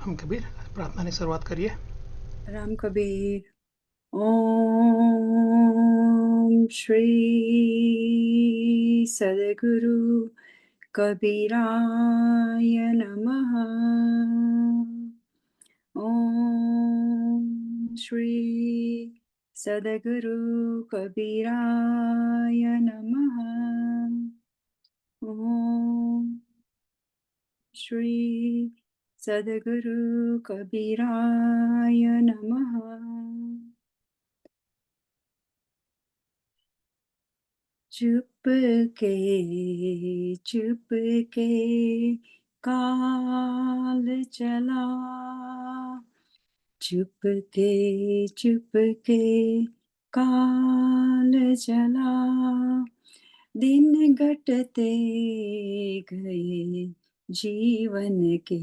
રામ કબીર પ્રાર્થનાની શરૂઆત કરીએ. રામ કબીર. ઓમ શ્રી સદગુરુ કબીરાય નમઃ. ઓમ શ્રી સદગુરુ કબીરાય નમઃ. ઓમ શ્રી સદગુરુ કબીરાય નમઃ. ચુપકે ચુપકે કાલ ચલા, ચુપકે ચુપકે काल चला, दिन घटते गए जीवन के,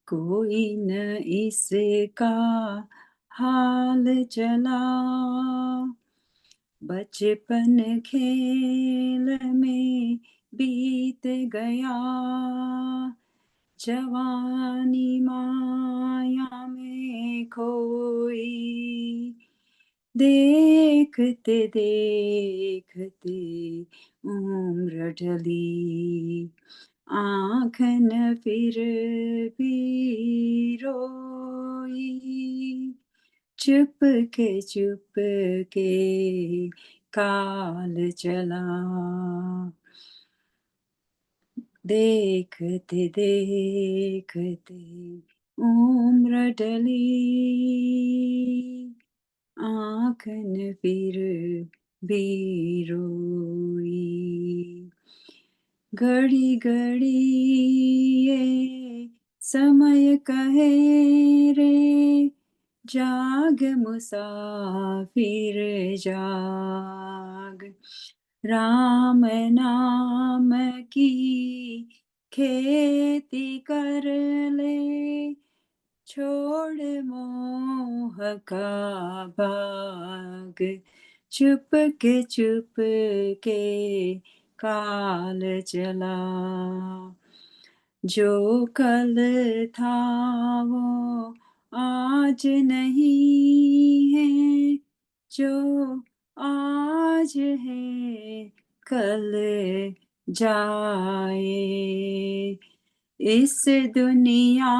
कोई न इसका हाल चला. बचपन खेल में बीत गया, जवानी माया में खोई, देखते देखते उम्र ढली, आँख न फिर भी रोई. चुपके चुपके काल चला, देखते देखते उम्र ढली, आँख न फिर भी रोई. घड़ी घड़ी ये समय कहे रे, जाग मुसाफिर जाग, राम नाम की खेती कर ले, छोड़ मोह का भाग. चुपके चुपके काल चला, जो कल था वो आज नहीं है, जो आज है कल जाए. इस दुनिया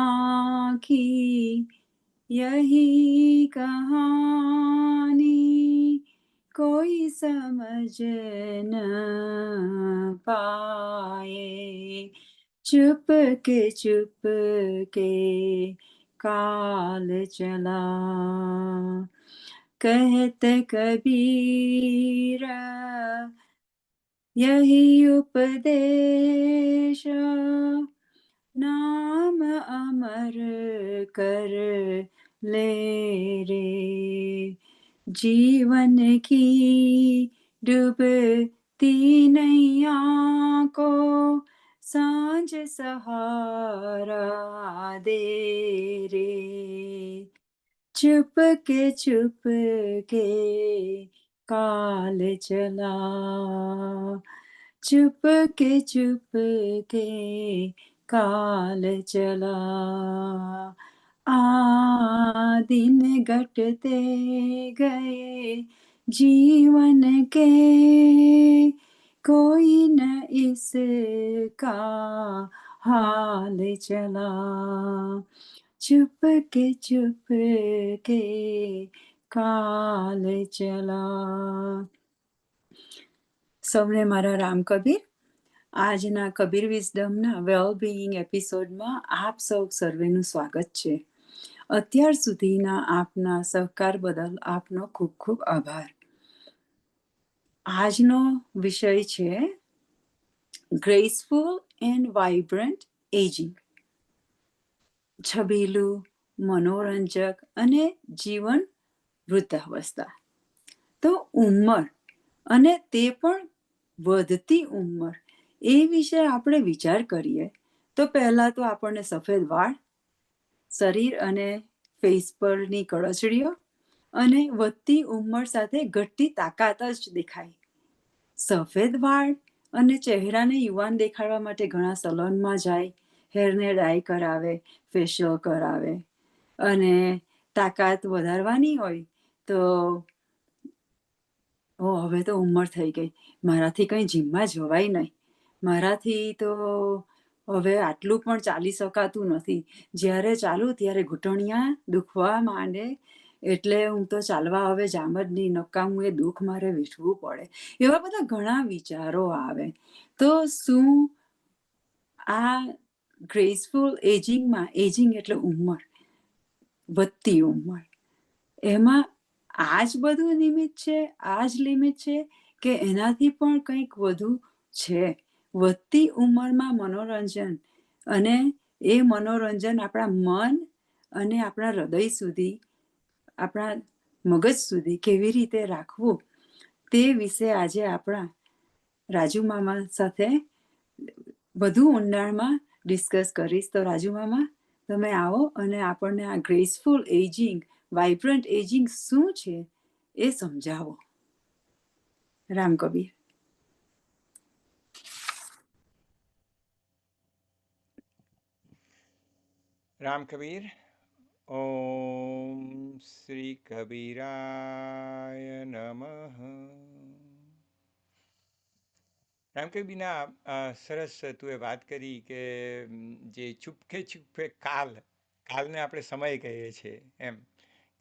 की यही कहानी, कोई समझ न पाए. चुपके चुपके काल चला, कहते कबीर यही उपदेश, नाम अमर कर ले रे. जीवन की डूबती नैया को सांझ सहारा दे रे. चुपके चुपके काल चला, चुपके चुपके काल चला. दिन घटते गए जीवन के, कोई न इसका हाल चला. चुपके चुपके काल चला. સૌને મારા રામ કબીર. આજના કબીર વિઝડમના વેલબીઈંગ એપિસોડમાં આપ સૌ સર્વેનું સ્વાગત છે. અત્યાર સુધીના આપના સહકાર બદલ આપનો ખૂબ ખૂબ આભાર. આજનો વિષય છે ગ્રેસફુલ એન્ડ વાઇબ્રન્ટ એજિંગ. છબીલું, મનોરંજક અને જીવન વૃદ્ધાવસ્થા. તો ઉંમર, અને તે પણ વધતી ઉંમર, એ વિશે આપણે વિચાર કરીએ તો પહેલા તો આપણને સફેદ વાળ, શરીર અને ફેસ પરની કળચડીઓ અને વધતી ઉંમર સાથે ઘટતી તાકાત જ દેખાય. સફેદ વાળ અને ચહેરાને યુવાન દેખાડવા માટે ઘણા સલોનમાં જાય, હેરને ડાય કરાવે, ફેશિયલ કરાવે, અને તાકાત વધારવાની હોય તો હવે તો ઉંમર થઈ ગઈ, મારાથી કંઈ જીમમાં જવાય નહીં, મારાથી તો હવે આટલું પણ ચાલી શકાતું નથી. જ્યારે ચાલું ત્યારે ઘૂંટણિયા દુખવા માંડે, એટલે હું તો ચાલવા હવે જામ જ નહીં, નકામું એ દુઃખ મારે વેઠવું પડે. એવા બધા ઘણા વિચારો આવે. તો શું આ ગ્રેસફુલ એજિંગમાં, એજિંગ એટલે ઉંમર, વધતી ઉંમર, એમાં આ જ બધું નિમિત્ત છે, આ જ લિમિટ છે, કે એનાથી પણ કંઈક વધુ છે? વધતી ઉંમરમાં મનોરંજન, અને એ મનોરંજન આપણા મન અને આપણા હૃદય સુધી, આપણા મગજ સુધી કેવી રીતે રાખવું, તે વિશે આજે આપણા રાજુ મામા સાથે વધુ ઊંડાણમાં ડિસ્કસ કરીશ. તો રાજુ મામા, તમે આવો અને આપણને આ ગ્રેસફુલ એજિંગ, વાઇબ્રન્ટ એજિંગ શું છે એ સમજાવો. રામ કબીર. રામ કબીર. ઓમ શ્રી કબીરાય નમઃ. રામકબીરના સરસ તું એ વાત કરી કે જે ચૂપકે ચૂપકે કાલને આપણે સમય કહીએ છીએ એમ,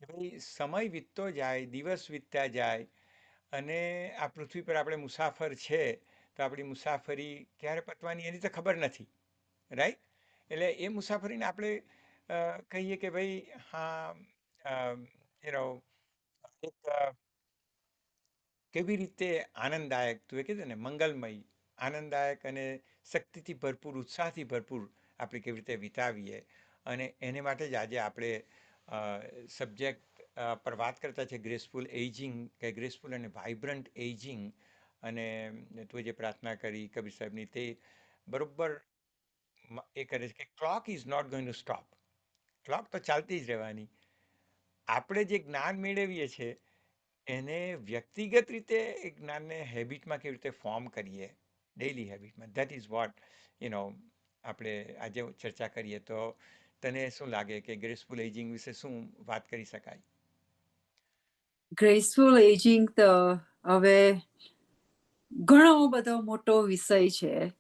કે ભાઈ સમય વીતતો જાય, દિવસ વીતતા જાય, અને આ પૃથ્વી પર આપણે મુસાફર છે, તો આપણી મુસાફરી ક્યારે પતવાની એની તો ખબર નથી, રાઈટ? એટલે એ મુસાફરીને આપણે કહીએ કે ભાઈ હા, યુ નો એક કેવી રીતે આનંદદાયક, તું એ કીધું ને મંગલમય, આનંદદાયક અને શક્તિથી ભરપૂર, ઉત્સાહથી ભરપૂર આપણે કેવી રીતે વિતાવીએ, અને એને માટે જ આજે આપણે સબ્જેક્ટ પર વાત કરતા છે ગ્રેસફુલ એજિંગ, કે ગ્રેસફુલ અને વાઇબ્રન્ટ એજિંગ. અને તું જે પ્રાર્થના કરી કબીર સાહેબની, તે બરોબર એ કરે છે કે clock is not going to stop. Clock તો ચાલતી જ રહેવાની. આપણે જે જ્ઞાન મેળવીએ છીએ એને વ્યક્તિગત રીતે એ જ્ઞાનને હેબિટમાં કેવી રીતે ફોર્મ કરીએ, ડેઇલી હેબિટમાં, દેટ ઇઝ વોટ આપણે આજે ચર્ચા કરીએ. તો તને શું લાગે કે ગ્રેસફુલ એજિંગ વિશે શું વાત કરી શકાય? ગ્રેસફુલ એજિંગ તો હવે ઘણો બધો મોટો વિષય છે,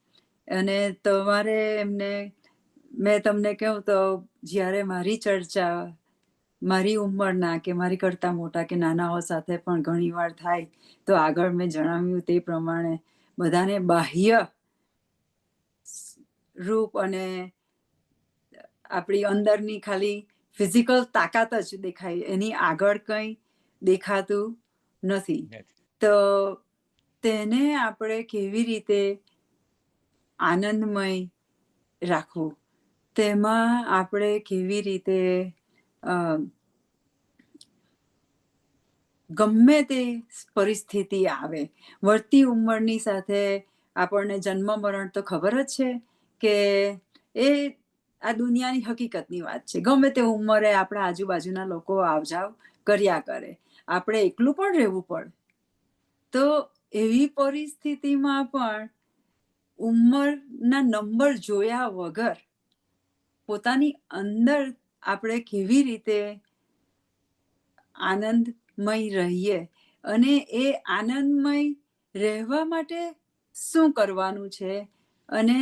અને તમારે એમને, મેં તમને કહું તો જ્યારે મારી ચર્ચા મારી ઉંમરના કે મારી કરતા મોટા કે નાનાઓ સાથે પણ ઘણી વાર થાય, તો આગળ મેં જણાવ્યું તે પ્રમાણે બધાને બાહ્ય રૂપ અને આપણી અંદરની ખાલી ફિઝિકલ તાકાત જ દેખાય, એની આગળ કંઈ દેખાતું નથી. તો તેને આપણે કેવી રીતે આનંદમય રાખવું, તેમાં આપણે કેવી રીતે ગમે તે પરિસ્થિતિ આવે, વધતી ઉંમરની સાથે આપણને જન્મ મરણ તો ખબર જ છે કે એ આ દુનિયાની હકીકતની વાત છે. ગમે તે ઉંમરે આપણા આજુબાજુના લોકો આવજાવ કર્યા કરે, આપણે એકલું પણ રહેવું પડે. તો એવી પરિસ્થિતિમાં પણ ઉંમરના નંબર જોયા વગર પોતાની અંદર આપણે કેવી રીતે આનંદમય રહીએ, અને એ આનંદમય રહેવા માટે શું કરવાનું છે, અને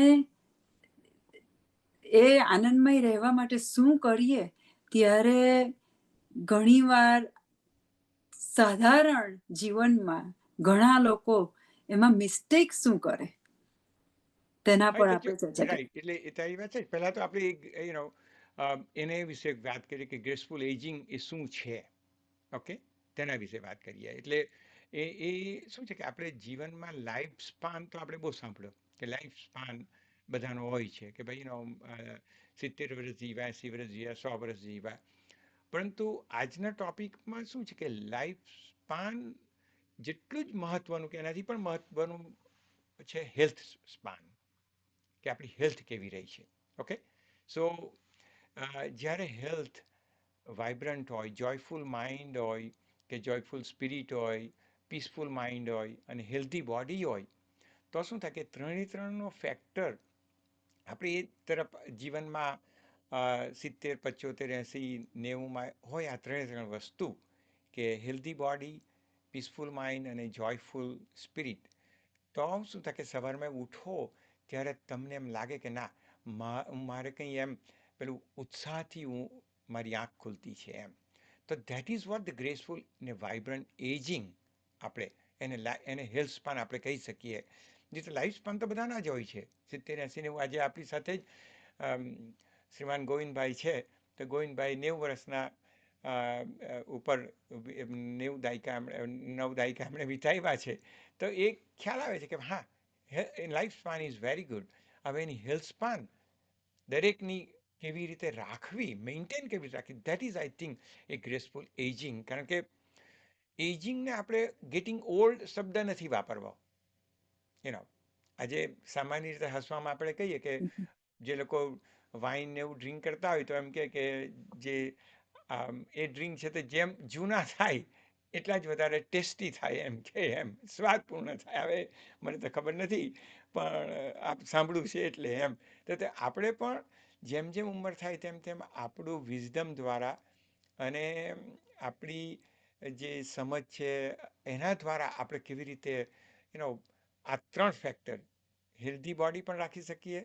એ આનંદમય રહેવા માટે શું કરીએ, ત્યારે ઘણીવાર સાધારણ જીવનમાં ઘણા લોકો એમાં મિસ્ટેક શું કરે, તેના પર આપણે ચર્ચા કરીએ. રાઈટ, એટલે એ તારી વાત છે. પહેલાં તો આપણે એને વિશે વાત કરીએ કે ગ્રેસફુલ એજિંગ એ શું છે. ઓકે, તેના વિશે વાત કરીએ. એટલે એ શું છે કે આપણે જીવનમાં લાઈફ સ્પાન તો આપણે બહુ સાંભળ્યો કે લાઈફ સ્પાન બધાનો હોય છે, કે ભાઈ 70 વર્ષ જીવ્યા, 80 વર્ષ જીવ્યા, 100 વર્ષ જીવ્યા. પરંતુ આજના ટોપિકમાં શું છે કે લાઈફ સ્પાન જેટલું જ મહત્વનું, કે એનાથી પણ મહત્વનું છે હેલ્થ સ્પાન, કે આપણી હેલ્થ કેવી રહી છે. ઓકે, સો જ્યારે હેલ્થ વાઇબ્રન્ટ હોય, જોયફુલ માઇન્ડ હોય, કે જોયફુલ સ્પિરિટ હોય, પીસફુલ માઇન્ડ હોય, અને હેલ્ધી બોડી હોય, તો શું થાય કે ત્રણેય ત્રણનો ફેક્ટર આપણે એ તરફ જીવનમાં 70, 75, 80, 90માં હોય આ ત્રણ વસ્તુ કે હેલ્ધી બોડી, પીસફુલ માઇન્ડ અને જોયફુલ સ્પિરિટ. તો શું થાય કે સવારમાં ઉઠો ત્યારે તમને એમ લાગે કે ના, મારે કંઈ એમ પેલું ઉત્સાહથી હું મારી આંખ ખુલતી છે એમ. તો that is what the graceful ને વાઇબ્રન્ટ એજિંગ આપણે એને હેલ્થ સ્પાન આપણે કહી શકીએ. જે તો લાઈફ સ્પાન તો બધાના જ હોય છે 70, 80, 90. આજે આપણી સાથે જ શ્રીમાન ગોવિંદભાઈ છે, તો ગોવિંદભાઈ 90 વર્ષના ઉપર 90 દાયકા 9 દાયકા એમણે વિતાવ્યા છે. તો એ ખ્યાલ આવે છે કે હા, life span is very good. હવે એની હેલ્થ સ્પાન દરેકની કેવી રીતે રાખવી, મેન્ટેન કેવી રીતે રાખવી, that is I think A graceful ageing. કારણ કે એજિંગને આપણે ગેટિંગ ઓલ્ડ શબ્દ નથી વાપરવો. આજે સામાન્ય રીતે હસવામાં આપણે કહીએ કે જે લોકો વાઇન ને એવું ડ્રિંક કરતા હોય તો એમ કે જે એ ડ્રિંક છે તે જેમ જૂના થાય એટલા જ વધારે ટેસ્ટી થાય, એમ કે એમ સ્વાદપૂર્ણ થાય. હવે મને તો ખબર નથી, પણ આપ સાંભળ્યું છે એટલે એમ. તો આપણે પણ જેમ જેમ ઉંમર થાય તેમ તેમ આપણું વિઝડમ દ્વારા અને આપણી જે સમજ છે એના દ્વારા આપણે કેવી રીતે આ 3 ફેક્ટર, હેલ્ધી બોડી પણ રાખી શકીએ,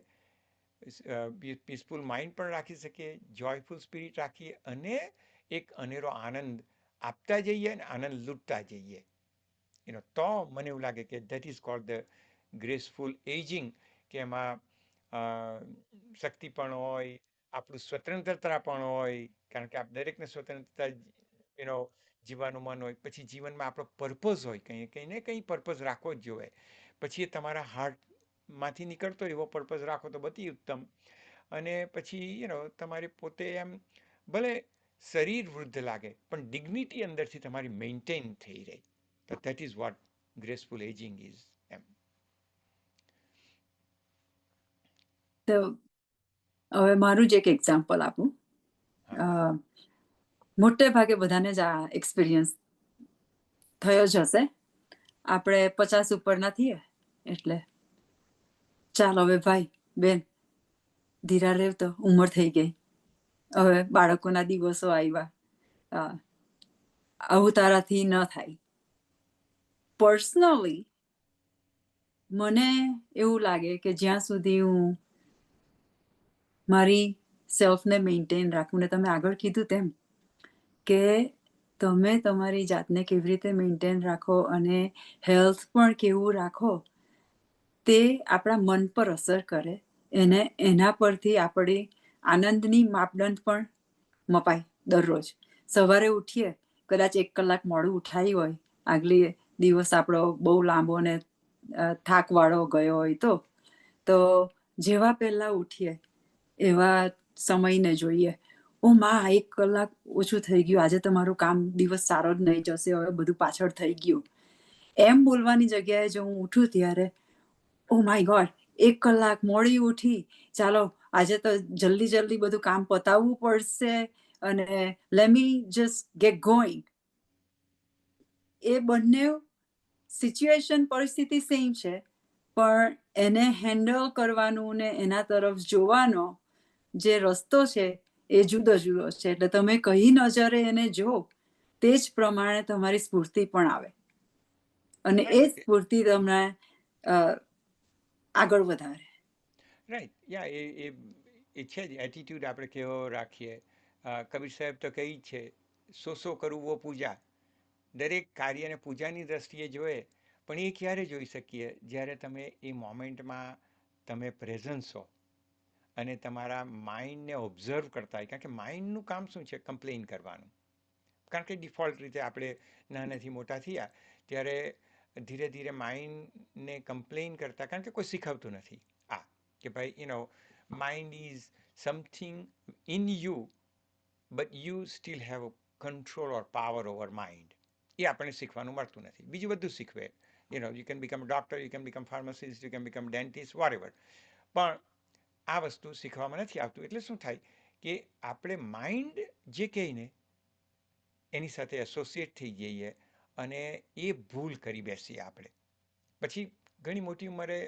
પીસફુલ માઇન્ડ પણ રાખી શકીએ, જોયફુલ સ્પિરિટ રાખીએ અને એક અનેરો આનંદ આપતા જઈએ અને આનંદ લૂંટતા જઈએ. તો મને એવું લાગે કે that is called the graceful ageing. કે એમાં શક્તિ પણ હોય, આપણું સ્વતંત્રતા પણ હોય. કારણ કે દરેકને સ્વતંત્રતા જીવવાનું મન હોય. પછી જીવનમાં આપણો પર્પઝ હોય, કંઈ ને કંઈ પર્પઝ રાખવો જ જોઈએ. પછી એ તમારા હાર્ટમાંથી નીકળતો એવો પર્પઝ રાખો તો બધી ઉત્તમ. અને પછી તમારે પોતે એમ ભલે શરીર વૃદ્ધ લાગે પણ ડિગ્નિટી અંદરથી તમારી મેન્ટેન થઈ રહી. તો that is what graceful ageing is એમ. તો હવે મારું જ એક એક્ઝામ્પલ આપું. હા. મોટે ભાગે બધાને જ આ એક્સપિરિયન્સ થયો જ હશે. આપણે 50 ઉપરના થઈએ એટલે ચાલ હવે ભાઈ બેન ધીરા રેવ, તો ઉંમર થઈ ગઈ, હવે બાળકોના દિવસો આવ્યા, આવું તારાથી ન થાય. પર્સનલી મને એવું લાગે કે જ્યાં સુધી હું મારી સેલ્ફને મેન્ટેન રાખું, ને તમે આગળ કીધું તેમ કે તમે તમારી જાતને કેવી રીતે મેન્ટેન રાખો અને હેલ્થ પણ કેવું રાખો, તે આપણા મન પર અસર કરે. એના પરથી આપણી આનંદની માપદંડ પણ મપાય. દરરોજ સવારે ઉઠીએ, કદાચ 1 કલાક મોડું ઉઠાયું હોય, આગલી દિવસ આપણો બહુ લાંબો ને થાકવાળો ગયો હોય તો જેવા પહેલા ઉઠીએ એવા સમયને જોઈએ, ઓ માં 1 કલાક ઓછું થઈ ગયું, આજે તમારું કામ દિવસ સારો જ નહીં જશે, હવે બધું પાછળ થઈ ગયું. એમ બોલવાની જગ્યાએ જો હું ઉઠું ત્યારે ઓ માય ગોડ, 1 કલાક મોડી ઉઠી, ચાલો આજે તો જલ્દી બધું કામ પતાવવું પડશે અને let me just get going. એ બંને સિચ્યુએશન, પરિસ્થિતિ સેમ છે, પણ એને હેન્ડલ કરવાનું ને એના તરફ જોવાનો જે રસ્તો છે એ જુદો જુદો છે. એટલે તમે કઈ નજરે એને જો, તે જ પ્રમાણે તમારી સ્ફૂર્તિ પણ આવે અને એ સ્ફૂર્તિ તમને આગળ વધારે. રાઈટ. યા એ છે જ. એટીટ્યૂડ આપણે કેવો રાખીએ. કબીર સાહેબ તો કહી છે, સો કરું વો પૂજા. દરેક કાર્યને પૂજાની દ્રષ્ટિએ જોઈએ, પણ એ ક્યારે જોઈ શકીએ? જ્યારે તમે એ મોમેન્ટમાં તમે પ્રેઝન્સ હો અને તમારા માઇન્ડને ઓબ્ઝર્વ કરતા હોય. કારણ કે માઇન્ડનું કામ શું છે? કમ્પ્લેન કરવાનું. કારણ કે ડિફોલ્ટ રીતે આપણે નાનાથી મોટા થયા ત્યારે ધીરે ધીરે માઇન્ડને કમ્પ્લેન કરતા, કારણ કે કોઈ શીખવતું નથી કે ભાઈ mind is something in you, but you still have control or power over mind. એ આપણને શીખવાનું મળતું નથી. બીજું બધું શીખવે. You can become doctor, you can become pharmacist, you can become dentist, what. પણ આ વસ્તુ શીખવામાં નથી આવતું. એટલે શું થાય કે આપણે માઇન્ડ જે કહીને એની સાથે એસોસિએટ થઈ જઈએ અને એ ભૂલ કરી બેસીએ આપણે. પછી ઘણી મોટી ઉંમરે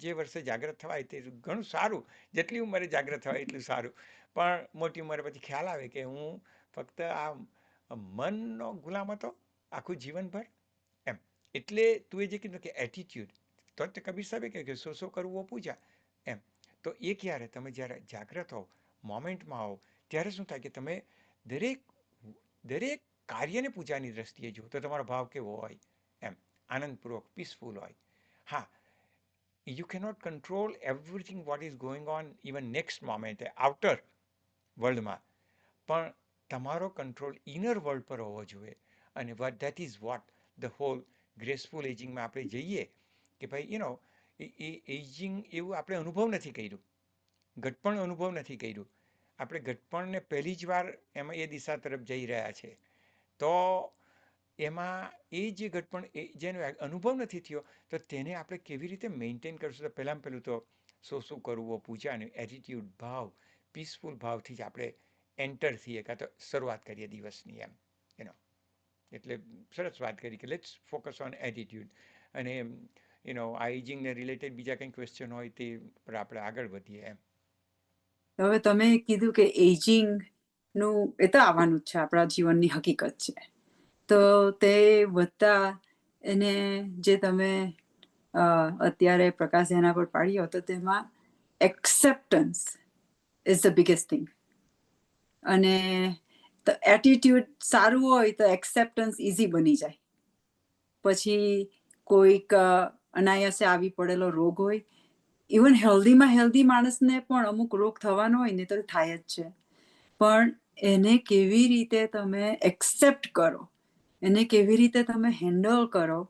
જે વર્ષે જાગ્રત થવાય તે ઘણું સારું, જેટલી ઉંમરે જાગ્રત થવાય એટલું સારું. પણ મોટી ઉંમરે પછી ખ્યાલ આવે કે હું ફક્ત આ મનનો ગુલામ હતો આખું જીવનભર એમ. એટલે તું એ જે કીધું કે એટીટ્યુડ, તો જ કબીર સાહેબે કહ્યું કે સો કરવું વો પૂજા એમ. તો એ ક્યારે તમે જ્યારે જાગ્રત હો, મોમેન્ટમાં હો, ત્યારે શું થાય કે તમે દરેક દરેક કાર્યને પૂજાની દ્રષ્ટિએ જુઓ તો તમારો ભાવ કેવો હોય એમ, આનંદપૂર્વક પીસફુલ હોય. હા, you cannot control everything what is going on even next moment outer વર્લ્ડમાં, પણ તમારો કંટ્રોલ ઇનર વર્લ્ડ પર હોવો જોઈએ. અને that is what the whole graceful એજિંગમાં આપણે જઈએ કે ભાઈ એ એજિંગ એવું આપણે અનુભવ નથી કર્યું, ઘટપણ અનુભવ નથી કર્યું. આપણે ઘટપણને પહેલી જ વાર એમાં એ દિશા તરફ જઈ રહ્યા છે. તો એમાં એ જે ઘટપણ જેનો અનુભવ નથી થયો, તો તેને આપણે કેવી રીતે મેન્ટેન કરશું? તો પહેલાં પહેલું તો શું કરવું પૂજાનું એટીટ્યુડ, ભાવ, પીસફુલ ભાવથી જ આપણે એન્ટર થઈએ, કાં તો શરૂઆત કરીએ દિવસની એમ. યુનો એટલે સરસ વાત કરી કે લેટ્સ ફોકસ ઓન એટીટ્યુડ. અને આ એજિંગને રિલેટેડ બીજા કંઈ ક્વેશ્ચન હોય તે પર આપણે આગળ વધીએ એમ. હવે તમે કીધું કે એજિંગ નું એ તો આવવાનું જ છે, આપણા જીવનની હકીકત છે. તો તે વધતા એને જે તમે અત્યારે પ્રકાશ એના પર પાડ્યો, તો તેમાં acceptance is the biggest thing. અને એટીટ્યુડ સારું હોય તો એક્સેપ્ટન્સ ઇઝી બની જાય. પછી કોઈક અનાયાસે આવી પડેલો રોગ હોય, ઇવન હેલ્ધી માણસને પણ અમુક રોગ થવાનો હોય ને તો થાય જ છે. પણ એને કેવી રીતે તમે એક્સેપ્ટ કરો, એને કેવી રીતે તમે હેન્ડલ કરો,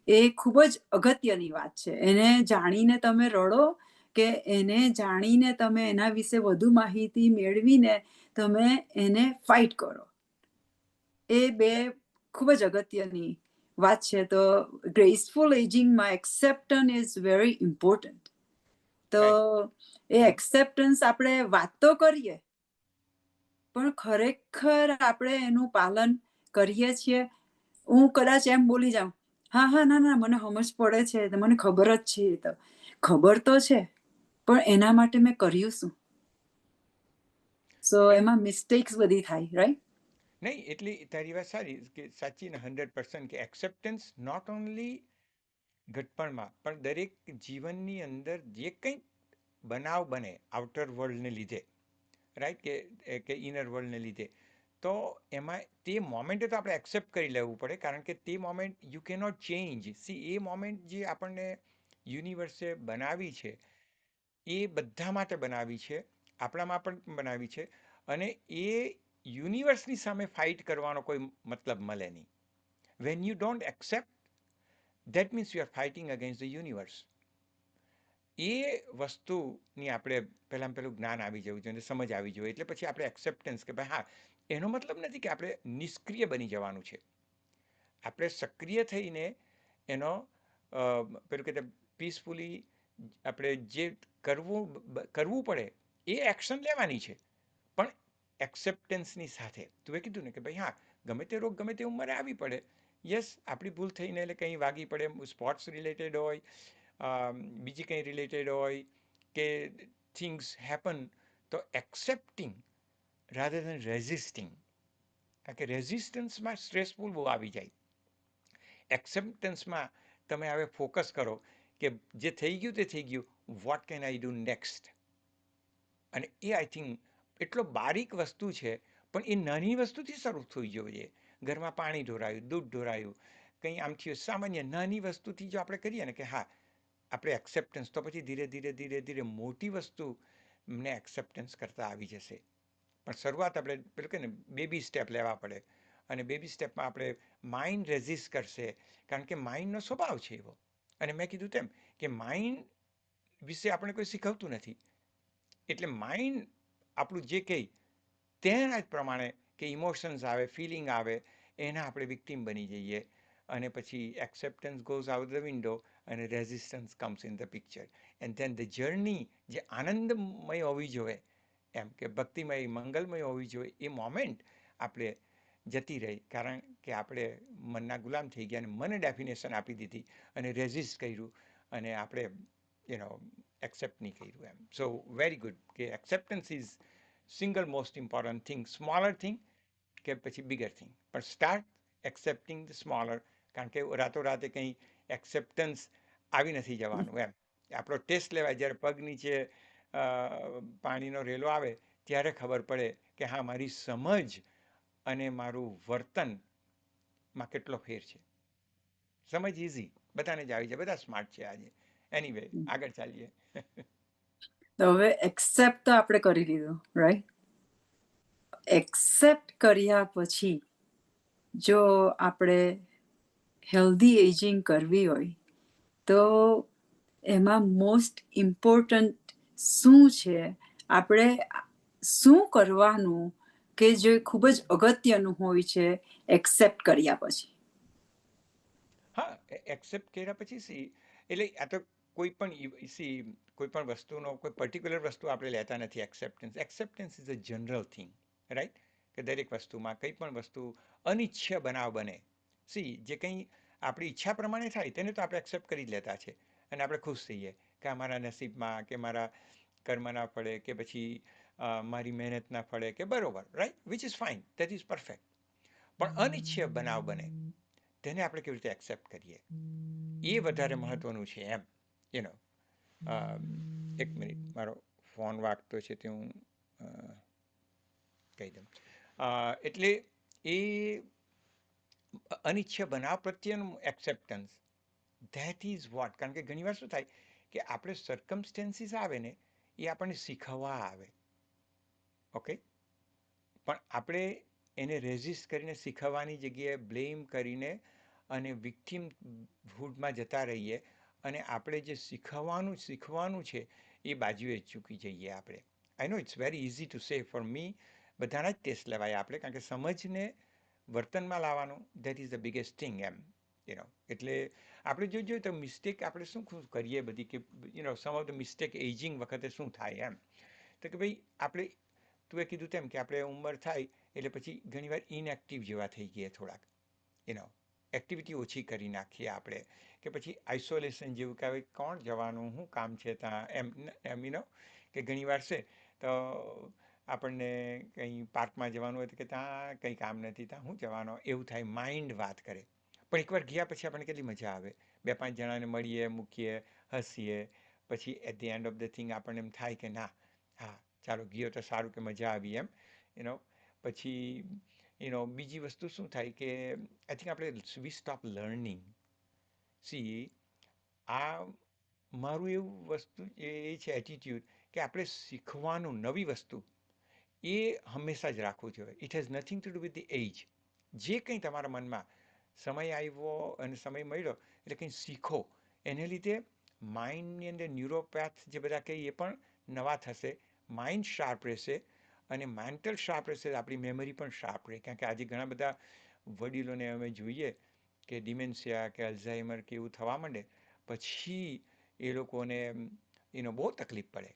એ ખૂબ જ અગત્યની વાત છે. એને જાણીને તમે રડો કે એને જાણીને તમે એના વિશે વધુ માહિતી મેળવીને તમે એને ફાઇટ કરો, એ બે ખૂબ જ અગત્યની વાત છે. તો ગ્રેસફુલ એજિંગમાં એક્સેપ્ટન્સ ઇઝ વેરી ઇમ્પોર્ટન્ટ. તો એ એક્સેપ્ટન્સ આપણે વાત તો કરીએ, પણ ખરેખર આપણે એનું પાલન કરીએ છીએ? હું કદાચ એમ બોલી જાઉં, હા ના મને સમજ પડે છે, મને ખબર જ છે. તો ખબર તો છે, પણ એના માટે મેં કર્યું શું? સો એમાં મિસ્ટેક્સ બધી થાય, રાઈટ? નહીં, એટલી તારી વાત સારી કે સાચી ને 100% કે એક્સેપ્ટન્સ નોટ ઓનલી ઘટપણમાં, પણ દરેક જીવનની અંદર જે કંઈ બનાવ બને આઉટર વર્લ્ડને લીધે, રાઈટ, કે ઇનર વર્લ્ડને લીધે, તો એમાં તે મોમેન્ટે તો આપણે એક્સેપ્ટ કરી લેવું પડે, કારણ કે તે moment you cannot change. C, A moment જે આપણને યુનિવર્સે બનાવી છે, એ બધા માટે બનાવી છે, આપણામાં પણ બનાવી છે. અને એ યુનિવર્સની સામે ફાઇટ કરવાનો કોઈ મતલબ મળે નહીં. When you don't accept, that means you are fighting against the universe. એ વસ્તુની આપણે પહેલાં જ્ઞાન આવી જવું જોઈએ, સમજ આવી જોઈએ. એટલે પછી આપણે એક્સેપ્ટન્સ કે ભાઈ હા, એનો મતલબ નથી કે આપણે નિષ્ક્રિય બની જવાનું છે. આપણે સક્રિય થઈને એનો પેલું કે પીસફુલી આપણે જે કરવું પડે એ એક્શન લેવાની છે, પણ એક્સેપ્ટન્સની સાથે. તું એ કીધું ને કે ભાઈ હા, ગમે તે રોગ ગમે તે ઉંમરે આવી પડે. યસ, આપણી ભૂલ થઈને એટલે કંઈ વાગી પડે, સ્પોર્ટ્સ રિલેટેડ હોય, બીજી કંઈ રિલેટેડ હોય, કે થિંગ્સ હેપન, તો એક્સેપ્ટિંગ રાધર દેન રેઝિસ્ટિંગ. કારણ કે રેઝિસ્ટન્સમાં સ્ટ્રેસફુલ બહુ આવી જાય. એક્સેપ્ટન્સમાં તમે હવે ફોકસ કરો કે જે થઈ ગયું તે થઈ ગયું, what can I do next. અને એ આઈ થિંક એટલો બારીક વસ્તુ છે, પણ એ નાની વસ્તુથી શરૂ થઈ જોઈએ. ઘરમાં પાણી ઢોરાયું, દૂધ ઢોરાયું, કંઈ આમ થયું, સામાન્ય નાની વસ્તુથી જો આપણે કરીએ ને કે હા, આપણે એક્સેપ્ટન્સ, તો પછી ધીરે ધીરે મોટી વસ્તુને એક્સેપ્ટન્સ કરતા આવી જશે. પણ શરૂઆત આપણે પેલું કે ને બેબી સ્ટેપ લેવા પડે. અને બેબી સ્ટેપમાં આપણે માઇન્ડ રેઝિસ્ટ કરશે, કારણ કે માઇન્ડનો સ્વભાવ છે એવો. અને મેં કીધું તેમ કે માઇન્ડ વિશે આપણે કોઈ શીખવતું નથી. એટલે માઇન્ડ આપણું જે કહે તેના જ પ્રમાણે કે ઇમોશન્સ આવે, ફિલિંગ આવે, એના આપણે વિક્ટીમ બની જઈએ. અને પછી acceptance goes out the window અને resistance comes in the picture. And then the journey જે આનંદમય હોવી જોઈએ, એમ કે ભક્તિમય, મંગલમય હોવી જોઈએ, એ મોમેન્ટ આપણે જતી રહી, કારણ કે આપણે મનના ગુલામ થઈ ગયા અને મને ડેફિનેશન આપી દીધી અને રેઝિસ્ટ કર્યું. અને આપણે એક્સેપ્ટ નહીં કર્યું એમ. સો વેરી ગુડ કે acceptance is single most important thing, smaller thing કે પછી બિગર થિંગ, પણ સ્ટાર્ટ એક્સેપ્ટિંગ ધ સ્મોલર. કારણ કે રાતોરાતે કંઈ એક્સેપ્ટન્સ આવી નથી જવાનું એમ. આપણો ટેસ્ટ લેવાય જ્યારે પગ નીચે પાણીનો રેલો આવે ત્યારે ખબર પડે કે હા, મારી સમજ અને મારું વર્તનમાં કેટલો ફેર છે. સમજ ઇઝી, બધાને જ આવી જાય, બધા સ્માર્ટ છે આજે. એનીવે, આગળ ચાલીએ. તો હવે એક્સેપ્ટ તો આપણે કરી લીધું, રાઈટ? એક્સેપ્ટ કર્યા પછી જો આપણે હેલ્ધી એજિંગ કરવી હોય તો એમાં મોસ્ટ ઇમ્પોર્ટન્ટ શું છે, આપણે શું કરવાનું કે જે ખૂબ જ અગત્યનું હોય છે એક્સેપ્ટ કર્યા પછી? હા, એક્સેપ્ટ કર્યા પછી સી, એટલે આ તો કોઈ પણ સી, કોઈ પણ વસ્તુનો કોઈ પર્ટિક્યુલર વસ્તુ આપણે લેતા નથી. Acceptance is a general thing, right? કે દરેક વસ્તુમાં કંઈ પણ વસ્તુ અનિચ્છ્ય બનાવ બને, સી, જે કંઈ આપણી ઈચ્છા પ્રમાણે થાય તેને તો આપણે એક્સેપ્ટ કરી જ લેતા છે અને આપણે ખુશ થઈએ કે અમારા નસીબમાં કે મારા કર્મ ના ફળે કે પછી મારી મહેનત ના ફળે કે બરોબર, right? Which is fine, that is perfect. પણ અનિચ્છ્ય બનાવ બને તેને આપણે કેવી રીતે એક્સેપ્ટ કરીએ એ વધારે મહત્વનું છે એમ. યુ એક મિનિટ, મારો ફોન વાગતો છે તે હું કહી દઉં. એટલે એ અનિચ્છ્ય બનાવ પ્રત્યેનું એક્સેપ્ટન્સ, ધેટ ઇઝ વોટ. કારણ કે ઘણીવાર શું થાય કે આપણે સર્કમસ્ટેન્સીસ આવે ને એ આપણને શીખવવા આવે, ઓકે, પણ આપણે એને રેઝિસ્ટ કરીને શીખવવાની જગ્યાએ બ્લેમ કરીને અને વિક્ટિમહૂડમાં જતા રહીએ અને આપણે જે શીખવાનું છે એ બાજુએ ચૂકી જઈએ આપણે. I know it's very easy to say for me, બધાના જ ટેસ્ટ લેવાય આપણે, કારણ કે સમજને વર્તનમાં લાવવાનું that is the biggest thing એમ. એટલે આપણે જોઈએ તો મિસ્ટેક આપણે શું કરીએ બધી કે સમ ઓફ ધ મિસ્ટેક એજિંગ વખતે શું થાય એમ. તો કે ભાઈ આપણે, તું એ કીધું તેમ કે આપણે ઉંમર થાય એટલે પછી ઘણીવાર ઇનએક્ટિવ જેવા થઈ ગયા થોડાક, એક્ટિવિટી ઓછી કરી નાખીએ આપણે, કે પછી આઇસોલેશન જેવું કે હવે કોણ જવાનું, શું કામ છે ત્યાં એમ કે ઘણીવાર છે તો આપણને કંઈ પાર્કમાં જવાનું હોય તો કે ત્યાં કંઈ કામ નથી, ત્યાં શું જવાનો, એવું થાય, માઇન્ડ વાત કરે. પણ એકવાર ગયા પછી આપણને કેટલી મજા આવે, 2-5 જણાને મળીએ, મૂકીએ, હસીએ, પછી at the end of the thing આપણને એમ થાય કે ના, હા ચાલો ગયો તો સારું, કે મજા આવી એમ. પછી બીજી વસ્તુ શું થાય કે આઈ થિંક આપણે વી સ્ટોપ લર્નિંગ. સી, આ મારું એવું વસ્તુ એ છે એટીટ્યૂડ કે આપણે શીખવાનું, નવી વસ્તુ એ હંમેશા જ રાખવું જોઈએ. It has nothing to do with the age. જે કંઈ તમારા મનમાં સમય આવ્યો અને સમય મળ્યો એટલે કંઈ શીખો, એને લીધે માઇન્ડની અંદર ન્યુરોપેથ જે બધા કંઈ એ પણ નવા થશે, માઇન્ડ શાર્પ રહેશે, અને મેન્ટલ શાર્પ રહેશે, આપણી મેમરી પણ શાર્પ રહે. કારણ કે આજે ઘણા બધા વડીલોને અમે જોઈએ કે ડિમેન્શિયા કે અલ્ઝાઇમર કે એવું થવા માંડે પછી એ લોકોને બહુ તકલીફ પડે.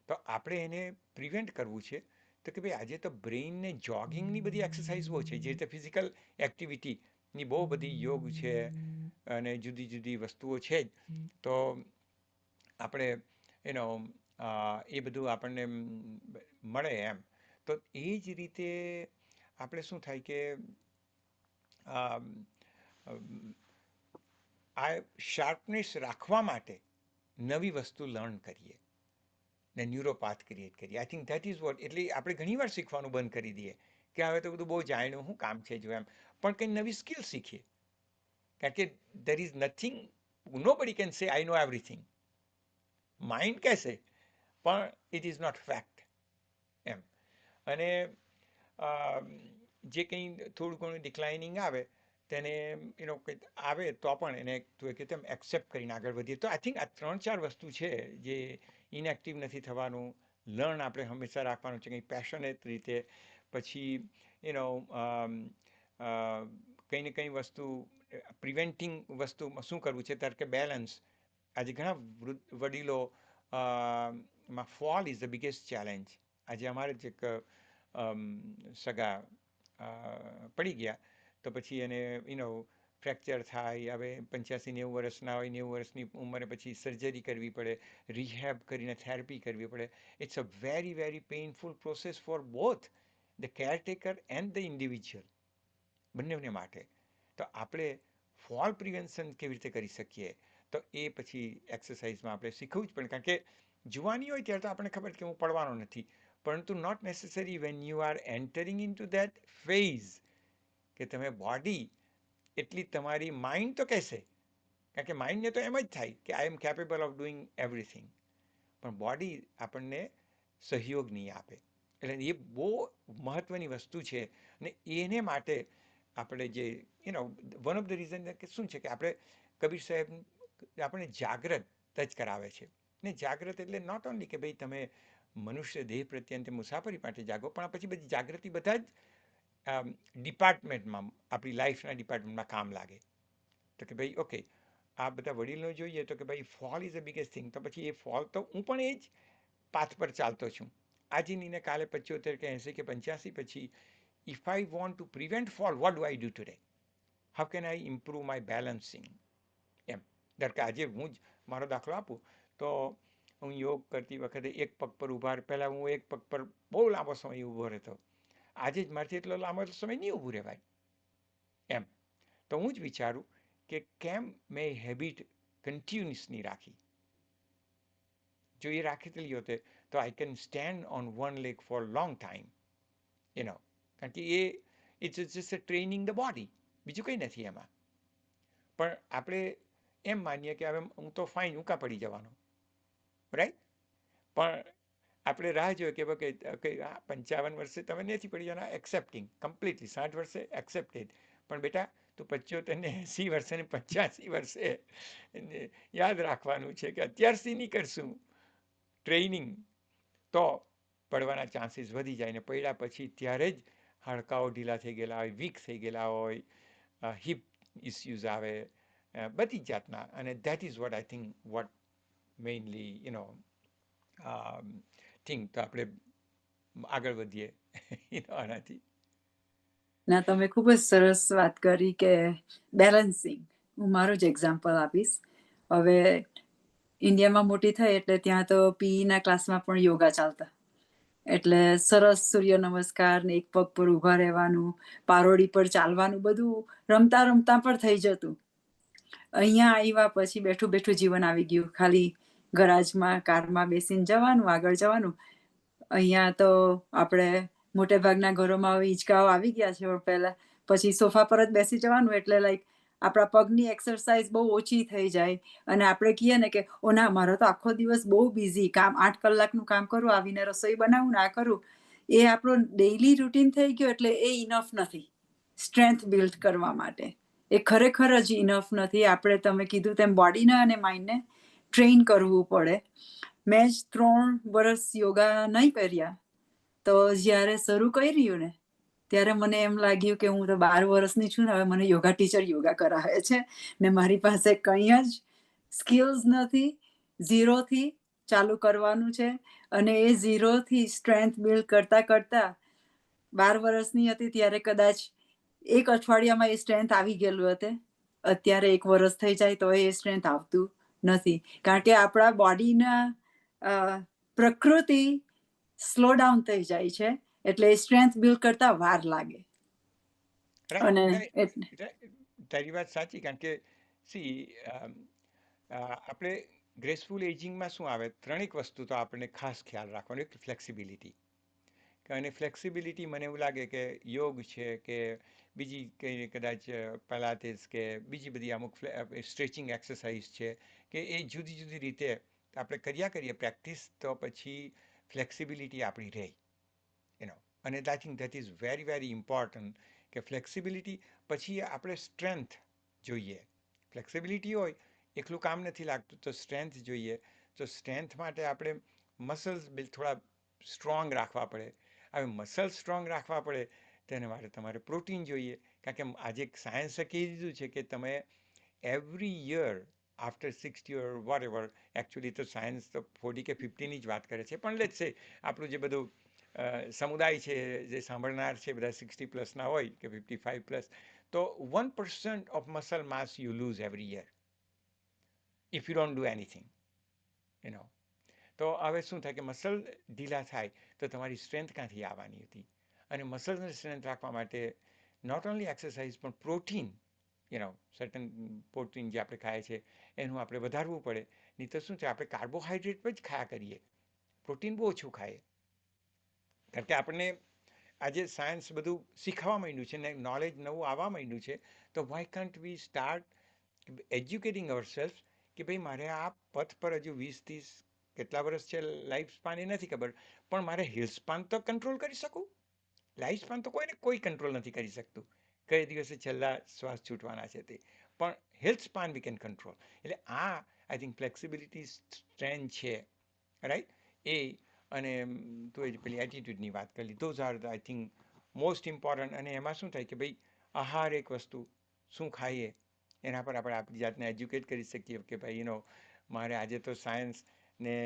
તો આપણે એને પ્રિવેન્ટ કરવું છે. તો કે ભાઈ આજે તો બ્રેઇનને જોગિંગની બધી એક્સરસાઇઝ બહુ છે, જે રીતે ફિઝિકલ એક્ટિવિટીની બહુ બધી યોગ છે અને જુદી જુદી વસ્તુઓ છે જ. તો આપણે એ બધું આપણને મળે એમ. તો એ જ રીતે આપણે શું થાય કે આ શાર્પનેસ રાખવા માટે નવી વસ્તુ લર્ન કરીએ ને ન્યુરોપાથ ક્રિએટ કરીએ. I think that is vote. એટલે આપણે ઘણીવાર શીખવાનું બંધ કરી દઈએ કે હવે તો બધું બહુ જાણ્યું, શું કામ છે જો એમ. પણ કંઈ નવી સ્કિલ શીખીએ, કારણ કે દેર ઇઝ નથિંગ, નો બડી can say I know everything. Mind કહેશે પણ ઇટ ઇઝ નોટ ફેક્ટ એમ. અને જે કંઈ થોડું ઘણું ડિક્લાઇનિંગ આવે તેને કંઈક આવે તો પણ એને તું કે તેમ એક્સેપ્ટ કરીને આગળ વધીએ. તો આઈ થિંક આ 3-4 વસ્તુ છે જે ઇનએક્ટિવ નથી થવાનું, લર્ન આપણે હંમેશા રાખવાનું છે કંઈ પેશનેટ રીતે. પછી કંઈ ને કંઈ વસ્તુ પ્રિવેન્ટિંગ વસ્તુમાં શું કરવું છે, ત્યારે કે બેલેન્સ. આજે ઘણા વડીલો માં fall is the biggest challenge. આજે અમારે જ એક સગા પડી ગયા તો પછી એને ફ્રેક્ચર થાય, હવે 85-90 વર્ષના હોય, 90 વર્ષની ઉંમરે પછી સર્જરી કરવી પડે, રિહેબ કરીને થેરપી કરવી પડે. It's a very very painful process for both the caretaker and the individual, બંનેને માટે. તો આપણે ફોલ પ્રિવેન્શન કેવી રીતે કરી શકીએ, તો એ પછી એક્સરસાઇઝમાં આપણે શીખવું જ પડે. કારણ કે જુવાની હોય ત્યારે તો આપણને ખબર કે હું પડવાનો નથી, પરંતુ not necessary when you are entering in to that phase, કે તમે બોડી એટલી તમારી માઇન્ડ તો કહેશે, કારણ કે માઇન્ડને તો એમ જ થાય કે આઈ એમ કેપેબલ ઓફ ડુઈંગ એવરીથિંગ, પણ બોડી આપણને સહયોગ નહીં આપે. એટલે એ બહુ મહત્ત્વની વસ્તુ છે. અને એને માટે આપણે જે વન ઓફ ધ રીઝન કે શું છે કે આપણે કબીર સાહેબ આપણે જાગ્રત જ કરાવે છે. ને જાગ્રત એટલે નોટ ઓનલી કે ભાઈ તમે મનુષ્ય દેહ પ્રત્યે મુસાફરી માટે જાગો, પણ આ પછી બધી જાગૃતિ બધા જ ડિપાર્ટમેન્ટમાં, આપણી લાઈફના ડિપાર્ટમેન્ટમાં કામ લાગે. તો કે ભાઈ ઓકે, આ બધા વડીલો જોઈએ તો કે ભાઈ fall is a biggest thing. તો પછી એ ફોલ તો હું પણ એ જ પાથ પર ચાલતો છું. આજે નહીં ને કાલે 75 કે 80 કે 85 પછી, if I want to prevent fall, what do I do today? How can I improve my balancing? એમ. ધારો કે આજે હું જ મારો દાખલો આપું તો હું યોગ કરતી વખતે એક પગ પર ઊભા, પહેલાં હું એક પગ પર બહુ લાંબો સમય ઊભો રહેતો. આજે જ મારથી એટલો લાંબો સમય નહીં ઊભું રહેવાય એમ. તો હું જ વિચારું કે કેમ મેં હેબિટ કન્ટિન્યુઅસની રાખી. જો એ રાખેલી હોતે તો I can stand on one leg for long time, કારણ કે એ it's just a training the body, બીજું કંઈ નથી એમાં. પણ આપણે એમ માનીએ કે હવે હું તો ફાઇન, ઊંકા પડી જવાનો, રાઈટ? પણ આપણે રાહ જોઈએ કે 55 વર્ષે તમે નથી પડી જવાના, એક્સેપ્ટિંગ કમ્પ્લીટલી. 60 વર્ષે એક્સેપ્ટેડ. પણ બેટા તું 75 ને 80 વર્ષે ને 85 વર્ષે યાદ રાખવાનું છે કે અત્યારથી નહીં કરશું ટ્રેનિંગ તો પડવાના ચાન્સીસ વધી જાય. ને પડ્યા પછી ત્યારે જ હાડકાઓ ઢીલા થઈ ગયેલા હોય, વીક થઈ ગયેલા હોય, હિપ ઇસ્યુઝ આવે, બધી જાતના. અને that is what I think what mainly think. તો આપણે આગળ વધીએ આનાથી. ના, તમે ખૂબ જ સરસ વાત કરી કે બેલેન્સિંગ. હું મારું જ એક્ઝામ્પલ આપીશ. હવે ઇન્ડિયામાં મોટી થઈ એટલે ત્યાં તો પીઈના ક્લાસમાં પણ યોગા ચાલતા. એટલે સરસ સૂર્ય નમસ્કાર ને એક પગ પર ઊભા રહેવાનું, પારોડી પર ચાલવાનું, બધું રમતા રમતા પણ થઈ જતું. અહીંયા આવ્યા પછી બેઠું બેઠું જીવન આવી ગયું. ખાલી ગરાજમાં કારમાં બેસીને જવાનું, આગળ જવાનું. અહીંયા તો આપણે મોટે ભાગના ઘરોમાં હવે હિંચકાઓ આવી ગયા છે, પણ પહેલા પછી સોફા પર જ બેસી જવાનું. એટલે લાઈક આપણા પગની એક્સરસાઇઝ બહુ ઓછી થઈ જાય. અને આપણે કહીએ ને કે ઓ ના, મારો તો આખો દિવસ બહુ બિઝી, કામ 8 કલાકનું કામ કરું, આવીને રસોઈ બનાવું ને આ કરું. એ આપણો ડેઇલી રૂટીન થઈ ગયો એટલે એ ઇનફ નથી સ્ટ્રેન્થ બિલ્ડ કરવા માટે. એ ખરેખર જ ઇનફ નથી. આપણે તમે કીધું તેમ બોડીને અને માઇન્ડને ટ્રેન કરવું પડે. મેં જ 3 વર્ષ યોગા નહીં કર્યા, તો જ્યારે શરૂ કર્યું ને ત્યારે મને એમ લાગ્યું કે હું તો 12 વર્ષની છું ને, હવે મને યોગા ટીચર યોગા કરાવે છે ને મારી પાસે કંઈ જ સ્કિલ્સ નથી. ઝીરોથી ચાલુ કરવાનું છે. અને એ ઝીરોથી સ્ટ્રેન્થ બિલ્ડ કરતાં કરતાં 12 વર્ષની હતી ત્યારે કદાચ એક અઠવાડિયામાં એ સ્ટ્રેન્થ આવી ગયેલું હતું. અત્યારે 1 વર્ષ થઈ જાય તો એ સ્ટ્રેન્થ આવતું નથી. કારણ કે આપણા બોડીના પ્રકૃતિ સ્લો ડાઉન થઈ જાય છે, એટલે સ્ટ્રેન્થ બિલ્ડ કરતા વાર લાગે. અને તારી વાત સાચી. કારણ કે સી આપણે ગ્રેસફુલ એજિંગમાં શું આવે, 3 વસ્તુ તો આપણને ખાસ ખ્યાલ રાખવાનો. એક ફ્લેક્સિબિલિટી. અને ફ્લેક્સિબિલિટી મને એવું લાગે કે યોગ છે કે બીજી કંઈ કદાચ પલાતીસ કે બીજી બધી અમુક સ્ટ્રેચિંગ એક્સરસાઇઝ છે કે એ જુદી જુદી રીતે આપણે કર્યા કરીએ પ્રેક્ટિસ, તો પછી ફ્લેક્સિબિલિટી આપણી રહે. અને I think that is very very important કે ફ્લેક્સિબિલિટી પછી આપણે સ્ટ્રેન્થ જોઈએ. ફ્લેક્સિબિલિટી હોય એકલું કામ નથી લાગતું, તો સ્ટ્રેન્થ જોઈએ. તો સ્ટ્રેન્થ માટે આપણે મસલ્સ થોડા સ્ટ્રોંગ રાખવા પડે. હવે મસલ્સ સ્ટ્રોંગ રાખવા પડે તેને માટે તમારે પ્રોટીન જોઈએ. કારણ કે આજે સાયન્સે કહી દીધું છે કે તમે એવરી યર આફ્ટર 60 ઓર વોટ એવર, એકચ્યુઅલી તો સાયન્સ તો 40 કે 50ની જ વાત કરે છે, પણ લેટ્સ સે આપણું જે બધું સમુદાય છે જે સાંભળનાર છે બધા 60 પ્લસના હોય કે 55 પ્લસ, તો 1% of muscle mass you loose every year if you don't do anything you know. તો હવે શું થાય કે મસલ ઢીલા થાય તો તમારી સ્ટ્રેન્થ ક્યાંથી આવવાની હતી? અને મસલ્સને સ્ટ્રેન્થ રાખવા માટે નોટ ઓનલી એક્સરસાઇઝ પણ પ્રોટીન, સર્ટન પ્રોટીન જે આપણે ખાઈએ છીએ એનું આપણે વધારવું પડે. નહીં તો શું છે, આપણે કાર્બોહાઈડ્રેટ જ ખાયા કરીએ, પ્રોટીન બહુ ઓછું ખાઈએ. કારણ કે આપણને આજે સાયન્સ બધું શીખવા માંડ્યું છે ને નોલેજ નવું આવવા માંડ્યું છે. તો why can't we start educating our self કે ભાઈ મારે આ પથ પર હજુ 20-30 કેટલા વર્ષ છે લાઈફ સ્પાન એ નથી ખબર, પણ મારે હિલ સ્પાન તો કંટ્રોલ કરી શકું. લાઈફ સ્પાન તો કોઈને કોઈ કંટ્રોલ નથી કરી શકતું, કઈ દિવસે છેલ્લા શ્વાસ છૂટવાના છે તે, પણ health span we can control. એટલે આ આઈ થિંક ફ્લેક્સિબિલિટી સ્ટ્રેન્થ છે, રાઈટ? એ અને તો એ પેલી એટીટ્યૂડની વાત કરી, those are I think most important. અને એમાં શું થાય કે ભાઈ આહાર એક વસ્તુ, શું ખાઈએ એના પર આપણે આપણી જાતને એજ્યુકેટ કરી શકીએ કે ભાઈ મારે આજે તો સાયન્સ ને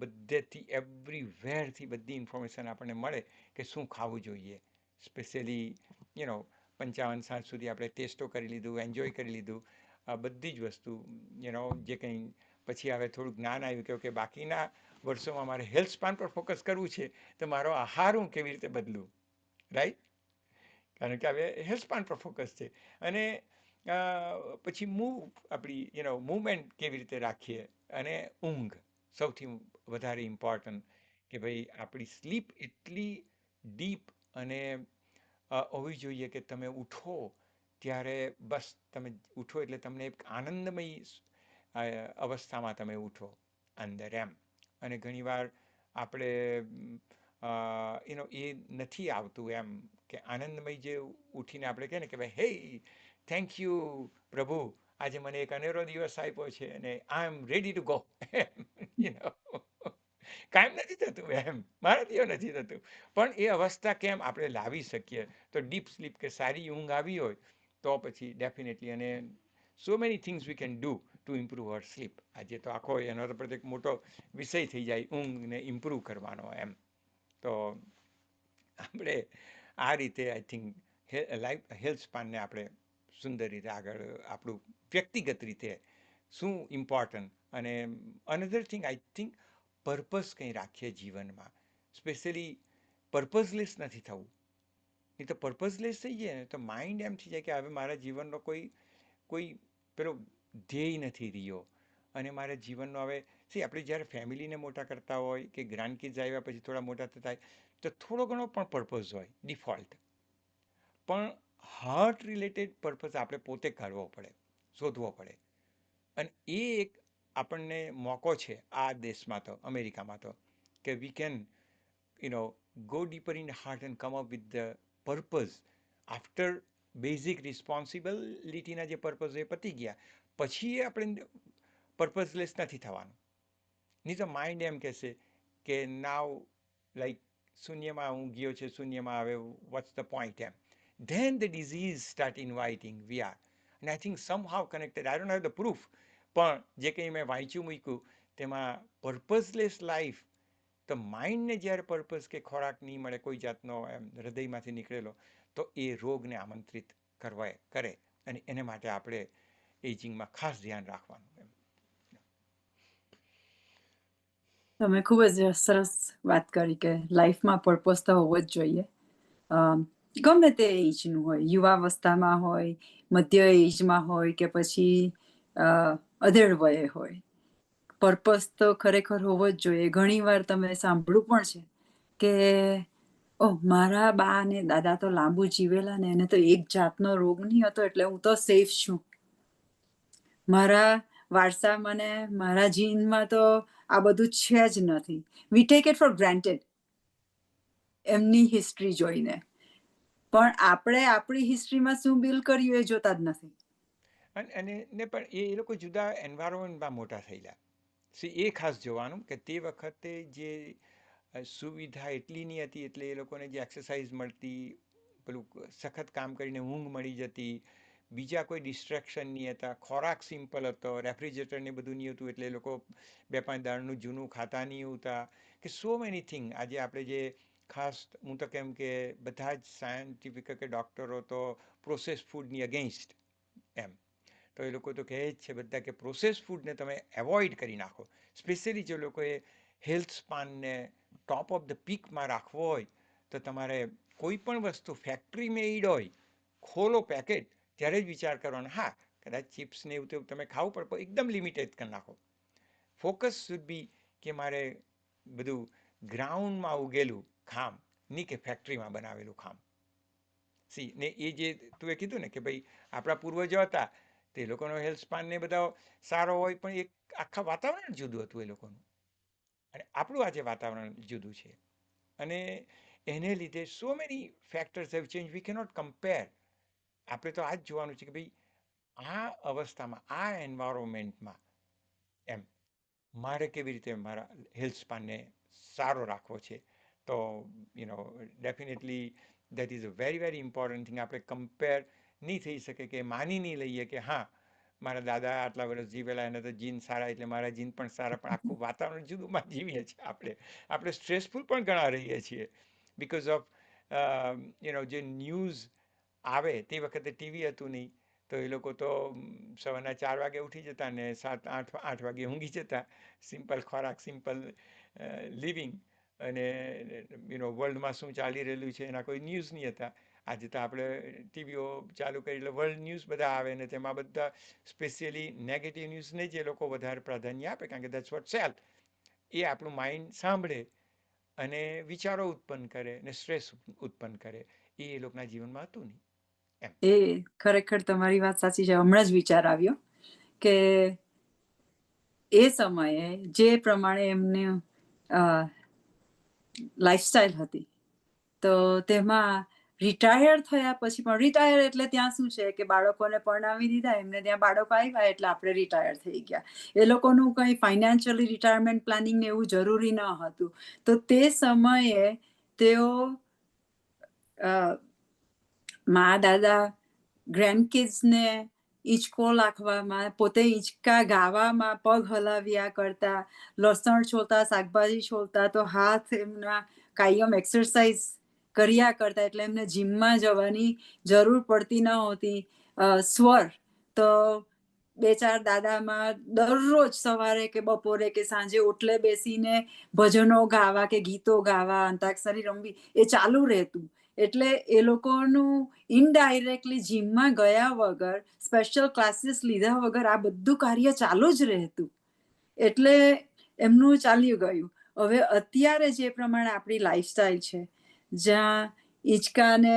બધેથી એવરીવેરથી બધી ઇન્ફોર્મેશન આપણને મળે કે શું ખાવું જોઈએ. સ્પેશિયલી 55 60 સુધી આપણે ટેસ્ટો કરી લીધું, એન્જોય કરી લીધું, આ બધી જ વસ્તુ જે કંઈ પછી હવે થોડું જ્ઞાન આવ્યું કે બાકીના વર્ષોમાં મારે હેલ્થ સ્પાન પર ફોકસ કરવું છે, તો મારો આહાર હું કેવી રીતે બદલું, રાઈટ? કારણ કે હવે હેલ્થ સ્પાન પર ફોકસ છે. અને પછી આપણી મૂવમેન્ટ કેવી રીતે રાખીએ, અને ઊંઘ સૌથી વધારે ઇમ્પોર્ટન્ટ કે ભાઈ આપણી સ્લીપ એટલી ડીપ અને હોવી જોઈએ કે તમે ઉઠો ત્યારે બસ તમે ઉઠો એટલે તમને એક આનંદમય અવસ્થામાં તમે ઉઠો અંદર એમ. અને ઘણીવાર આપણે એ નથી આવતું એમ કે આનંદમય જે ઉઠીને આપણે કહે ને કે ભાઈ હે થેન્ક યુ પ્રભુ, આજે મને એક અનેરો દિવસ આપ્યો છે અને આઈ એમ રેડી ટુ ગો. કાયમ નથી થતું એમ, મારાથી નથી થતું. પણ એ અવસ્થા કેમ આપણે લાવી શકીએ? તો ડીપ સ્લીપ કે સારી ઊંઘ આવી હોય તો પછી ડેફિનેટલી. અને so many things we can do to improve our sleep. આજે તો આખો એનો પર એક મોટો વિષય થઈ જાય ઊંઘને ઇમ્પ્રૂવ કરવાનો એમ. તો આપણે આ રીતે આઈ થિંક લાઈફ હેલ્થ સ્પાનને આપણે સુંદર રીતે આગળ આપણું વ્યક્તિગત રીતે શું ઇમ્પોર્ટન્ટ. અને another thing I think purpose કંઈ રાખીએ જીવનમાં, સ્પેશિયલી પર્પઝલેસ નથી થવું. નહીં તો પર્પઝલેસ થઈ જાય ને તો માઇન્ડ એમ થઈ જાય કે હવે મારા જીવનનો કોઈ પેલો ધ્યેય નથી રહ્યો. અને મારા જીવનનો હવે આપણે જ્યારે ફેમિલીને મોટા કરતા હોય કે ગ્રાન્ડ કિડ્સ આવ્યા પછી થોડા મોટા થતા હોય તો થોડો ઘણો પણ પર્પઝ હોય ડિફોલ્ટ, પણ હાર્ટ રિલેટેડ પર્પઝ આપણે પોતે કાઢવો પડે, શોધવો પડે. અને એ એક આપણને મોકો છે આ દેશમાં તો, અમેરિકામાં તો, કે we can go deeper in the heart and come up with the purpose after basic રિસ્પોન્સિબિલિટીના જે પર્પઝ એ પતી ગયા પછી એ આપણે પર્પઝલેસ નથી થવાનું. નહીં તો માઇન્ડ એમ કહેશે કે નાવ લાઈક શૂન્યમાં હું ગયો છે, શૂન્યમાં હવે વોટ્સ ધ પોઈન્ટ એમ. Then the disease start inviting we are. અને I think somehow connected, I don't have the proof, પણ જે કંઈ મેં વાંચ્યું મૂક્યું તેમાં પર્પઝલેસ લાઈફ, તો માઇન્ડને જ્યારે પર્પઝ કે ખોરાક નહીં મળે કોઈ જાતનો એમ હૃદયમાંથી નીકળેલો, તો એ રોગને આમંત્રિત કરે. અને એને માટે આપણે એજિંગમાં ખાસ ધ્યાન રાખવાનું એમ. તમે ખૂબ જ સરસ વાત કરી કે લાઈફમાં પર્પઝ તો હોવો જ જોઈએ. ગમે તે એજનું હોય, યુવાવસ્થામાં હોય, મધ્ય એજમાં હોય કે પછી અધેડ વયે હોય, પર્પઝ તો ખરેખર હોવો જ જોઈએ. ઘણી વાર તમે સાંભળ્યું પણ છે કે મારા બા ને દાદા તો લાંબુ જીવેલા ને એને તો એક જાતનો રોગ નહીં હતો એટલે હું તો સેફ છું. મારા વારસામાં ને મારા જીનમાં તો આ બધું છે જ નથી. We take it four granted એમની હિસ્ટ્રી જોઈને, પણ આપણે આપણી હિસ્ટ્રીમાં શું બિલ્ડ કર્યું એ જોતા જ નથી. અને ને પણ એ લોકો જુદા એન્વાયરમેન્ટમાં મોટા થયેલા. એ ખાસ જોવાનું કે તે વખતે જે સુવિધા એટલી નહીં હતી એટલે એ લોકોને જે એક્સરસાઇઝ મળતી, પેલું સખત કામ કરીને ઊંઘ મળી જતી, બીજા કોઈ ડિસ્ટ્રેક્શન નહીં હતા, ખોરાક સિમ્પલ હતો, રેફ્રિજરેટર ને બધું નહીં હતું એટલે એ લોકો 2-5 દાળનું જૂનું ખાતા નહીં હોતા, કે સો મેની થિંગ. આજે આપણે જે ખાસ હું તો કેમ કે બધા જ સાયન્ટિફિક કે ડૉક્ટરો તો પ્રોસેસ ફૂડની અગેન્સ્ટ એમ. તો એ લોકો તો કહે જ છે બધા કે પ્રોસેસ ફૂડને તમે એવોઇડ કરી નાખો. સ્પેશિયલી જો લોકોએ હેલ્થ સ્પાનને ટોપ ઓફ ધ પીકમાં રાખવો હોય તો તમારે કોઈ પણ વસ્તુ ફેક્ટરી મેડ હોય, ખોલો પેકેટ ત્યારે જ વિચાર કરવાનો. હા, કદાચ ચિપ્સ ને એવું તેવું તમે ખાવું પડે, એકદમ લિમિટેડ કરી નાખો. ફોકસ શુડ બી કે મારે બધું ગ્રાઉન્ડમાં ઉગેલું ખામ, નહીં કે ફેક્ટરીમાં બનાવેલું ખામ. સી ને એ જે તું એ કીધું ને કે ભાઈ આપણા પૂર્વજો હતા તે લોકોનો હેલ્થ સ્પાન ને બધા સારો હોય, પણ એક આખા વાતાવરણ જુદું હતું એ લોકોનું, અને આપણું આજે વાતાવરણ જુદું છે. અને એને લીધે so many factors have change, V cannot compare. આપણે તો આ જ જોવાનું છે કે ભાઈ આ અવસ્થામાં, આ એન્વાયરોમેન્ટમાં એમ મારે કેવી રીતે મારા હેલ્થ સ્પાનને સારો રાખવો છે. તો definitely that is a very very important thing. આપણે કમ્પેર નહીં થઈ શકે કે માની નહીં લઈએ કે હા મારા દાદા આટલા વર્ષ જીવેલા, એને તો જીન સારા એટલે મારા જીન પણ સારા, પણ આખું વાતાવરણ જુદુંમાં જીવીએ છીએ આપણે સ્ટ્રેસફુલ પણ ઘણા રહીએ છીએ બિકોઝ ઓફ જે ન્યૂઝ આવે તે વખતે ટીવી હતું નહીં, તો એ લોકો તો સવારના 4 વાગે ઉઠી જતા ને 7-8 વાગે ઊંઘી જતા. સિમ્પલ ખોરાક, સિમ્પલ લિવિંગ, અને વર્લ્ડમાં શું ચાલી રહેલું છે એના કોઈ ન્યૂઝ નહીં હતા. આજે તો આપણે ટીવીઓ ચાલુ કરી એટલે વર્લ્ડ ન્યૂઝ બધા આવે ને તેમાં બધા સ્પેશિયલી નેગેટિવ ન્યૂઝને જ એ લોકો વધારે પ્રાધાન્ય આપે, કારણ કે દેટ્સ વોટ સેલ. એ આપણું માઇન્ડ સાંભળે અને વિચારો ઉત્પન્ન કરે ને સ્ટ્રેસ ઉત્પન્ન કરે. એ લોકોના જીવનમાં હતું નહીં એમ. એ ખરેખર તમારી વાત સાચી છે. હમણાં જ વિચાર આવ્યો કે એ સમયે જે પ્રમાણે એમને લાઈફસ્ટાઈલ હતી, તો તેમાં રિટાયર થયા પછી પણ, રિટાયર એટલે ત્યાં શું છે કે બાળકોને પરણાવી દીધા, એમને ત્યાં બાળકો આવ્યા એટલે આપણે રિટાયર થઈ ગયા. એ લોકોનું કંઈ ફાઇનાન્શિયલી રિટાયરમેન્ટ પ્લાનિંગ ને એવું જરૂરી ન હતું. તો તે સમયે તેઓ મા દાદા ગ્રેન્ડકિડ્સને હિંચકો નાખવામાં, પોતે હિંચકા ગાવામાં પગ હલાવ્યા કરતા, લસણ છોલતા, શાકભાજી છોલતા તો હાથ એમના કાયમ એક્સરસાઇઝ કર્યા કરતા, એટલે એમને જીમમાં જવાની જરૂર પડતી ન હોતી. સ્વર તો 2-4 દાદામાં દરરોજ સવારે કે બપોરે કે સાંજે ઓટલે બેસીને ભજનો ગાવા કે ગીતો ગાવા, અંતાક્ષરી રમવી, એ ચાલુ રહેતું. એટલે એ લોકોનું ઇનડાયરેક્ટલી જીમમાં ગયા વગર, સ્પેશિયલ ક્લાસીસ લીધા વગર આ બધું કાર્ય ચાલુ જ રહેતું. એટલે એમનું ચાલ્યું ગયું. હવે અત્યારે જે પ્રમાણે આપણી લાઈફસ્ટાઈલ છે, જ્યાં હિંચકાને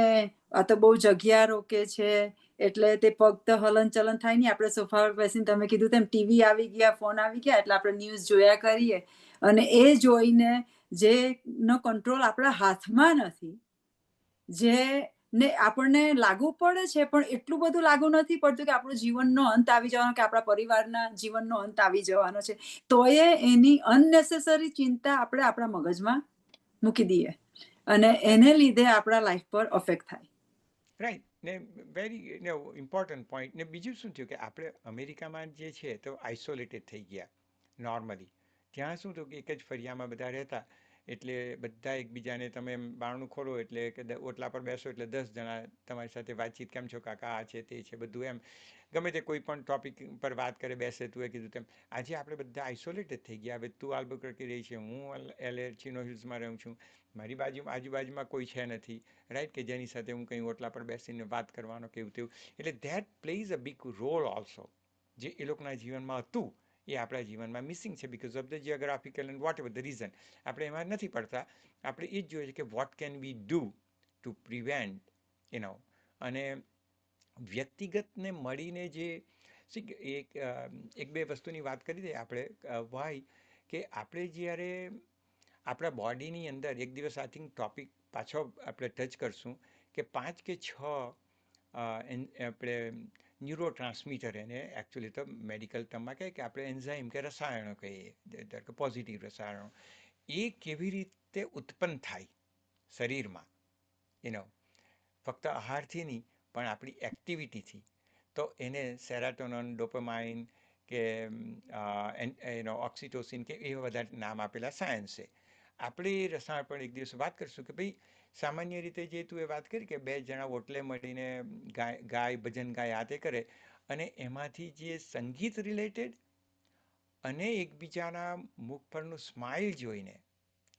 આ તો બહુ જગ્યા રોકે છે, એટલે તે પગ તો હલન ચલન થાય નહીં. આપણે સોફા પર બેસીને તમે કીધું તેમ ટીવી આવી ગયા, ફોન આવી ગયા, એટલે આપણે ન્યૂઝ જોયા કરીએ, અને એ જોઈને જેનો કંટ્રોલ આપણા હાથમાં નથી, જે ને આપણને લાગુ પડે છે પણ એટલું બધું લાગુ નથી પડતું કે આપણું જીવનનો અંત આવી જવાનો, કે આપણા પરિવારના જીવનનો અંત આવી જવાનો છે, તો એની અનનેસેસરી ચિંતા આપણે આપણા મગજમાં મૂકી દઈએ અને એને લીધે આપણા લાઈફ પર અફેક્ટ થાય. રાઈટ. ને વેરી ઇમ્પોર્ટન્ટ પોઈન્ટ. ને બીજું શું થયું કે આપણે અમેરિકામાં જે છે તો આઇસોલેટેડ થઈ ગયા નોર્મલી. ત્યાં શું થયું કે એક જ ફરિયામાં બધા રહેતા, એટલે બધા એકબીજાને તમે એમ બારણું ખોલો એટલે કે ઓટલા પર બેસો એટલે 10 જણા તમારી સાથે વાતચીત, કેમ છો કાકા, આ છે તે છે, બધું એમ ગમે તે કોઈ પણ ટોપિક પર વાત કરે બેસે. તું એ કીધું તેમ આજે આપણે બધા આઇસોલેટેડ થઈ ગયા. હવે તું આલ્બુકર્કી રહી છે, હું LA ચિનો હિલ્સમાં રહું છું, મારી આજુબાજુમાં કોઈ છે નથી, રાઈટ, કે જેની સાથે હું કંઈ ઓટલા પર બેસીને વાત કરવાનો કે એવું તેવું. એટલે that plays a big role also. જે એ લોકોના જીવનમાં હતું એ આપણા જીવનમાં મિસિંગ છે because of the geographical and what ever the reason. આપણે એમાં નથી પડતા. આપણે એ જ જોઈએ છે કે what can we do to prevent અને વ્યક્તિગતને મળીને જે એક બે વસ્તુની વાત કરી દઈએ આપણે. વાય કે આપણે જ્યારે આપણા બોડીની અંદર એક દિવસ આઈ થિંક ટોપિક પાછો આપણે ટચ કરશું કે 5 કે 6 આપણે ન્યુરો ટ્રાન્સમીટર, એને એકચ્યુઅલી તો મેડિકલ ટર્મમાં કહે કે આપણે એન્ઝાઇમ કે રસાયણો કહીએ, કે પોઝિટિવ રસાયણો, એ કેવી રીતે ઉત્પન્ન થાય શરીરમાં, ફક્ત આહારથી નહીં પણ આપણી એક્ટિવિટીથી. તો એને સેરાટોનન, ડોપામાઇન કે ઓક્સિટોસિન કે એવા બધા નામ આપેલા સાયન્સ છે. આપણે એ રસાયણ પણ એક દિવસ વાત કરીશું કે ભાઈ સામાન્ય રીતે જે તું એ વાત કરી કે બે જણા ઓટલે મળીને ગાય ભજન ગાય આ તે કરે અને એમાંથી જે સંગીત રિલેટેડ અને એકબીજાના મુખ પરનું સ્માઇલ જોઈને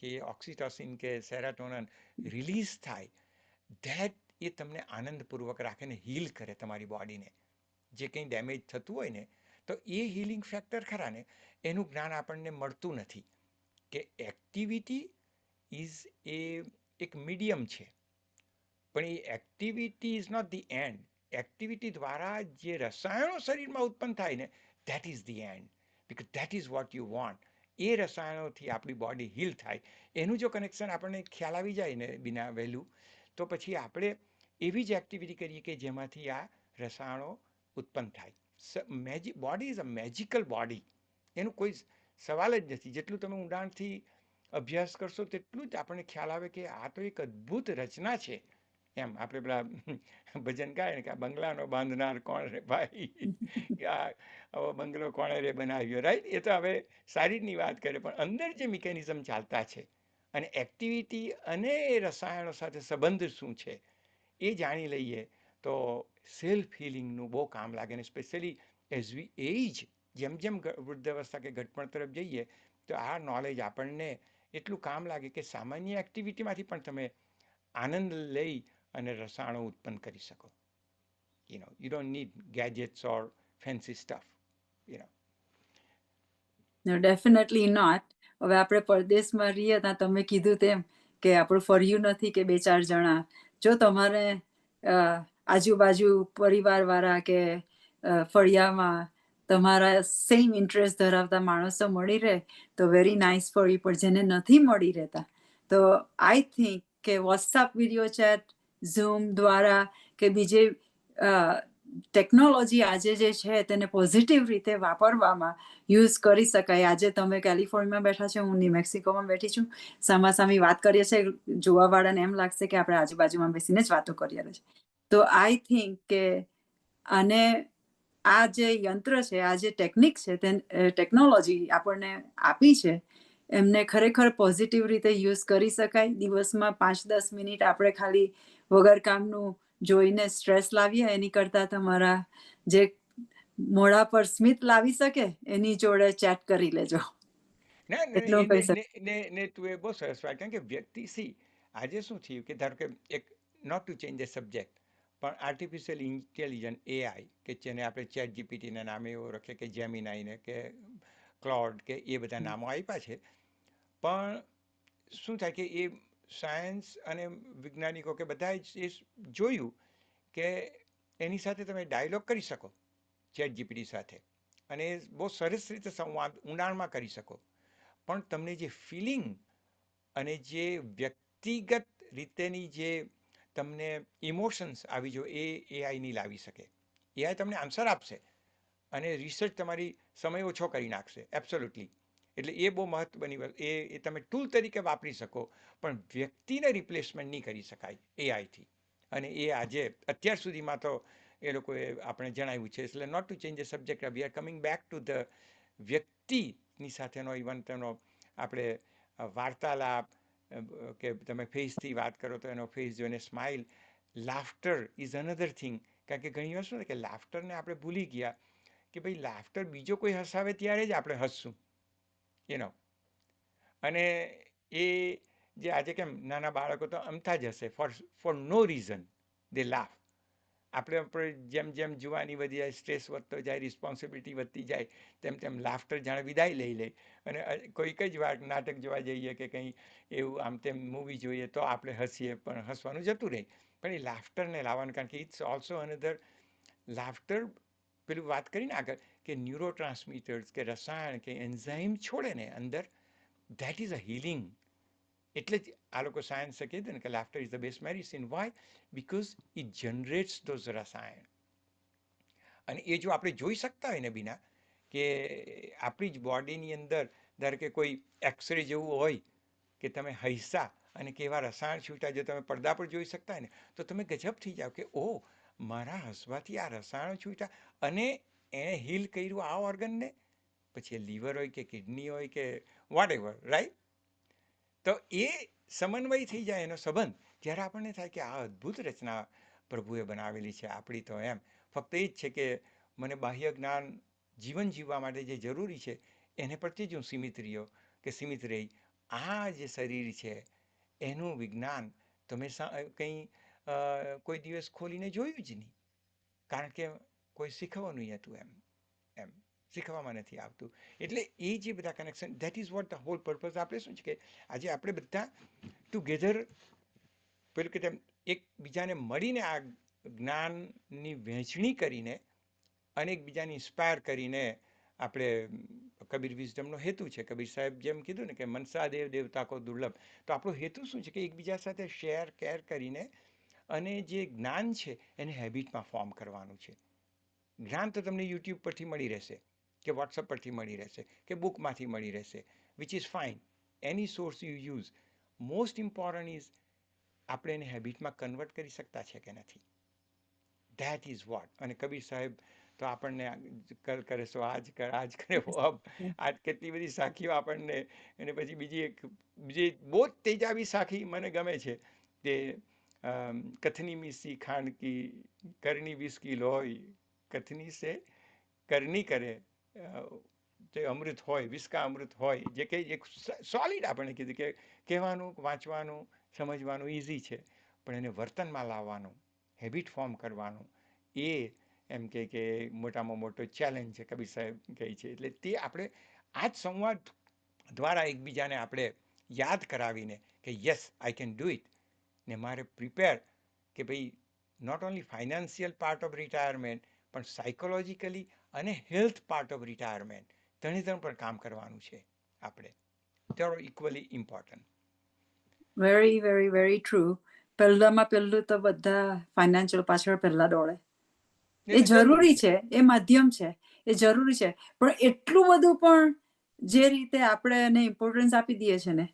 કે ઓક્સિટોસિન કે સેરાટોનન રિલીઝ થાય ધેટ એ તમને આનંદપૂર્વક રાખે ને હીલ કરે તમારી બોડીને જે કંઈ ડેમેજ થતું હોય ને તો એ હિલિંગ ફેક્ટર ખરા ને એનું જ્ઞાન આપણને મળતું નથી કે એક્ટિવિટી ઇઝ એક મીડિયમ છે પણ એ activity is not the end. Activity દ્વારા જે રસાયણો શરીરમાં ઉત્પન્ન થાય ને that is the end because that is what you want. એ રસાયણોથી આપણી બોડી હીલ થાય એનું જો કનેક્શન આપણને ખ્યાલ આવી જાય ને બિના વહેલું તો પછી આપણે એવી જ એક્ટિવિટી કરીએ કે જેમાંથી આ રસાયણો ઉત્પન્ન થાય. Body is a magical body, એનું કોઈ સવાલ જ નથી. જેટલું તમે ઊંડાણથી અભ્યાસ કરશો તેટલું જ આપણને ખ્યાલ આવે કે આ તો એક અદ્ભુત રચના છે. એમ આપણે પેલા ભજન ગાય ને કે આ બંગલાનો બાંધનાર કોણ રે ભાઈ, કે આવો બંગલો કોણે રે બનાવ્યો, રાઈટ? એ તો હવે શારીરની વાત કરે પણ અંદર જે મિકેનિઝમ ચાલતા છે અને એક્ટિવિટી અને એ રસાયણો સાથે સંબંધ શું છે એ જાણી લઈએ તો સેલ્ફ હિલિંગનું બહુ કામ લાગે. અને સ્પેશિયલી એઝ વી એજ, જેમ જેમ વૃદ્ધાવસ્થા કે ઘટપણ તરફ જઈએ તો આ નોલેજ આપણને એટલું કામ લાગે કે સામાન્ય એક્ટિવિટીમાંથી પણ તમે આનંદ લઈ અને રસાયણો ઉત્પન્ન કરી શકો. You don't need gadgets or fancy stuff, you know. Definitely not. હવે આપણે પરદેશમાં રહીએ ત્યાં તમે કીધું તેમ કે આપણું ફર્યું નથી કે બે ચાર જણા, જો તમારે આજુબાજુ પરિવારવાળા કે ફળિયામાં તમારા સેમ ઇન્ટરેસ્ટ ધરાવતા માણસો મળી રહે તો વેરી નાઇસ ફોર યુ. પણ જેને નથી મળી રહેતા તો આઈ થિંક કે વોટ્સઅપ વિડીયો ચેટ, ઝૂમ દ્વારા કે બીજે ટેકનોલોજી આજે જે છે તેને પોઝિટિવ રીતે વાપરવામાં યુઝ કરી શકાય. આજે તમે કેલિફોર્નિયામાં બેઠા છો, હું ન્યૂ મેક્સિકોમાં બેઠી છું, સામાસામી વાત કરીએ છીએ, જોવાવાળાને એમ લાગશે કે આપણે આજુબાજુમાં બેસીને જ વાતો કરીએ છીએ. તો આઈ થિંક કે આને આ જે યંત્ર છે, આ જે ટેકનિક છે, ટેકનોલોજી આપણને આપી છે એમને ખરેખર પોઝિટિવ રીતે યુઝ કરી શકાય. દિવસમાં 5-10 મિનિટ આપણે ખાલી વગર કામનું જોઈને સ્ટ્રેસ લાવીએ એની કરતા તમારા જે મોઢા પર સ્મિત લાવી શકે એની જોડે ચેટ કરી લેજો. ના એટલું કહી શકું. ને તું એ બહુ સરસ વાત, કારણ કે વ્યક્તિ આજે શું થયું કે ધારો કે એક not to change the subject પણ આર્ટિફિશિયલ ઇન્ટેલિજન્સ એઆઈ કે જેને આપણે ચેટ જીપીટીના નામે એવો રખે કે જેમિનાઈને કે ક્લોડ કે એ બધા નામો આપ્યા છે. પણ શું થાય કે એ સાયન્સ અને વૈજ્ઞાનિકો કે બધાએ એ જોયું કે એની સાથે તમે ડાયલોગ કરી શકો ચેટ જીપીટી સાથે અને બહુ સરસ રીતે સંવાદ ઊંડાણમાં કરી શકો. પણ તમને જે ફિલિંગ અને જે વ્યક્તિગત રીતેની જે તમને ઇમોશન્સ આવી જો એ એઆઈ નહીં લાવી શકે. એઆઈ તમને આન્સર આપશે અને રિસર્ચ તમારી સમય ઓછો કરી નાખશે, એબ્સોલ્યુટલી. એટલે એ બહુ મહત્ત્વની વાત. એ તમે ટૂલ તરીકે વાપરી શકો પણ વ્યક્તિને રિપ્લેસમેન્ટ નહીં કરી શકાય એઆઈથી. અને એ આજે અત્યાર સુધીમાં તો એ લોકોએ આપણે જણાવ્યું છે. એટલે not to change the subject, we are coming back to the વ્યક્તિની સાથેનો ઇવન તેનો આપણે વાર્તાલાપ કે તમે ફેસથી વાત કરો તો એનો ફેસ જોઈને smile. Laughter is another thing. કારણ કે ઘણી વાર શું કે લાફ્ટરને આપણે ભૂલી ગયા કે ભાઈ લાફ્ટર બીજો કોઈ હસાવે ત્યારે જ આપણે હસશું, નો. અને એ જે આજે કેમ નાના બાળકો તો અમથા જ હશે ફોર નો રીઝન દે લાફ. આપણે જેમ જેમ જુવાની વધી જાય, સ્ટ્રેસ વધતો જાય, રિસ્પોન્સિબિલિટી વધતી જાય તેમ તેમ લાફ્ટર જાણે વિદાય લઈ લે. અને કોઈક જ વાર નાટક જોવા જઈએ કે કંઈ એવું આમ તેમ મૂવી જોઈએ તો આપણે હસીએ પણ હસવાનું જતું રહે. પણ એ લાફ્ટરને લાવવાનું, કારણ કે ઇટ્સ ઓલ્સો અનધર લાફ્ટર. પેલું વાત કરીને આગળ કે ન્યુરો ટ્રાન્સમીટર્સ કે રસાયણ કે એન્ઝાઇમ છોડે ને અંદર, ધેટ ઇઝ અ હિલિંગ. એટલે જ આ લોકો સાયન્સે કીધું ને કે laughter is the best medicine. Why? Because it generates those રસાયણ. અને એ જો આપણે જોઈ શકતા હોય ને બીના કે આપણી જ બોડીની અંદર ધારો કે કોઈ એક્સરે જેવું હોય કે તમે હૈસા અને કેવા રસાયણ છૂટા જો તમે પડદા પર જોઈ શકતા હોય ને તો તમે ગજબ થઈ જાઓ કે ઓહ, મારા હસવાથી આ રસાયણો છૂટા અને એણે હીલ કર્યું આ ઓર્ગનને. પછી એ લીવર હોય કે કિડની હોય કે વોટ એવર, રાઈટ? તો એ સમન્વય થઈ જાય એનો સંબંધ, ત્યારે આપણને થાય કે આ અદ્ભુત રચના પ્રભુએ બનાવેલી છે આપણી. તો એમ ફક્ત એ જ છે કે મને બાહ્ય જ્ઞાન જીવન જીવવા માટે જે જરૂરી છે એને પ્રત્યે જ હું સીમિત રહી. આ જે શરીર છે એનું વિજ્ઞાન તમે કંઈ કોઈ દિવસ ખોલીને જોયું જ નહીં, કારણ કે કોઈ શીખવવાનું નહીં હતું. એમ શીખવામાં નથી આવતું. એટલે એ જે બધા connection, that is what the whole purpose. આપણે શું છે કે આજે આપણે બધા ટુગેધર પેલું કે તેમ એકબીજાને મળીને આ જ્ઞાનની વહેંચણી કરીને અને એકબીજાને ઇન્સ્પાયર કરીને આપણે કબીર વિઝડમનો હેતુ છે. કબીર સાહેબ જેમ કીધું ને કે મનસા દેવ દેવતા કો દુર્લભ. તો આપણો હેતુ શું છે કે એકબીજા સાથે શેર કેર કરીને અને જે જ્ઞાન છે એને હેબિટમાં ફોર્મ કરવાનું છે. જ્ઞાન તો તમને યુટ્યુબ પરથી મળી રહેશે કે વોટ્સઅપ પરથી મળી રહેશે કે બુકમાંથી મળી રહેશે, which is fine. Any source you use. Most important is આપણે એને હેબિટમાં કન્વર્ટ કરી શકતા છે કે નથી. That is vote. અને કબીર સાહેબ તો આપણને કલ કરે સો આજ કર, આજ કરે વો અબ. આજ કેટલી બધી સાખીઓ આપણને. અને પછી બીજી બહુ જ તેજાબી સાખી મને ગમે છે તે કથની મિસ્સી ખાંડ કી કરણી વિસ્કી લોય, કથની સે કરણી કરે જે અમૃત હોય, વિસ્કા અમૃત હોય, જે કે એક સોલિડ આપણને કીધું કે કહેવાનું, વાંચવાનું, સમજવાનું ઇઝી છે, પણ એને વર્તનમાં લાવવાનું, હેબિટ ફોર્મ કરવાનું, એ એમ કે મોટામાં મોટો ચેલેન્જ છે કબીર સાહેબ કહે છે. એટલે તે આપણે આ જ સંવાદ દ્વારા એકબીજાને આપણે યાદ કરાવીને કે yes I can do it. ને મારે પ્રિપેર કે ભાઈ not only financial part of retirement પણ સાયકોલોજીકલી અને હેલ્થ પાર્ટ ઓફ રિટાયરમેન્ટ ત્રણે પણ કામ કરવાનું છે આપણે. They are equally important. Very very very true. પહેલામાં પહેલું તો બધા ફાઇનાન્શિયલ પાછળ પહેલા દોડે. એ જરૂરી છે, એ માધ્યમ છે, એ જરૂરી છે, પણ એટલું બધું પણ જે રીતે આપણે એને ઇમ્પોર્ટન્સ આપી દઈએ છે ને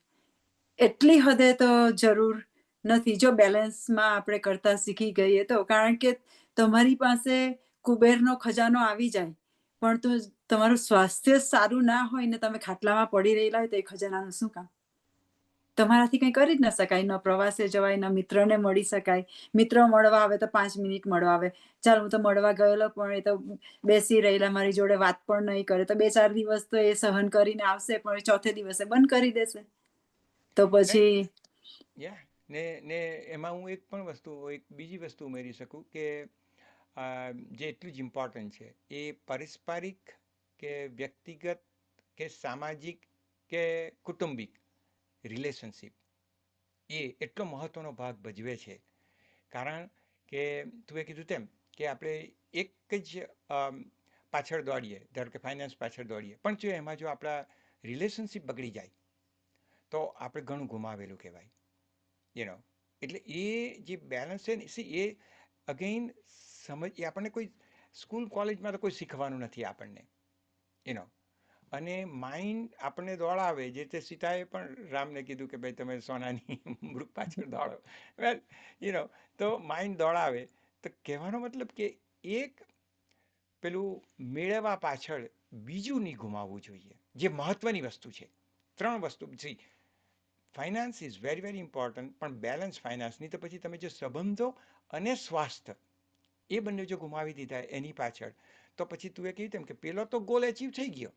એટલી હદે તો જરૂર નથી. જો બેલેન્સમાં આપણે કરતા શીખી ગઈએ તો. કારણ કે તમારી પાસે કુબેરનો ખજાનો આવી જાય પણ તો તમારું સ્વાસ્થ્ય સારું ના હોય ને તમે ખાટલામાં પડી રહેલા હોય તો એ ખજાનાનું શું કામ? તમારાથી કંઈ કરી જ ન શકાય. ન પ્રવાસે જવાય, ન મિત્રને મળી શકાય. મિત્ર મળવા આવે તો 5 મિનિટ મળવા આવે. ચાલ હું તો મળવા ગયેલો પણ એ તો બેસી રહેલા, મારી જોડે વાત પણ નહીં કરે. તો 2-4 દિવસ તો એ સહન કરીને આવશે, પણ ચોથે દિવસે બંધ કરી દેશે. તો પછી ને એમાં હું એક બીજી વસ્તુ ઉમેરી શકું કે જે એટલું જ ઇમ્પોર્ટન્ટ છે એ પારસ્પરિક કે વ્યક્તિગત કે સામાજિક કે કુટુંબિક રિલેશનશિપ એ એટલો મહત્ત્વનો ભાગ ભજવે છે. કારણ કે તું એ કીધું તેમ કે આપણે એક જ પાછળ દોડીએ, ધારો કે ફાઇનાન્સ પાછળ દોડીએ, પણ જો એમાં જો આપણા રિલેશનશિપ બગડી જાય તો આપણે ઘણું ગુમાવેલું કહેવાય. એટલે એ જે બેલેન્સ છે ને એ અગેઇન એ આપણને કોઈ સ્કૂલ કોલેજમાં તો કોઈ શીખવાનું નથી આપણને. અને માઇન્ડ આપણને દોડાવે, જે તે સીતાએ પણ રામને કીધું કે ભાઈ તમે સોનાની મૃગ પાછળ દોડો. વેલ તો માઇન્ડ દોડાવે. તો કહેવાનો મતલબ કે એક પેલું મેળવવા પાછળ બીજું નહીં ગુમાવવું જોઈએ, જે મહત્ત્વની વસ્તુ છે. 3 વસ્તુ છે. Finance is very very important, પણ બેલેન્સ ફાઇનાન્સની તો પછી તમે જો સંબંધો અને સ્વાસ્થ્ય એ બંને જો ગુમાવી દીધા એની પાછળ, તો પછી તું એ કહ્યું તેમ કે પેલો તો ગોલ અચીવ થઈ ગયો,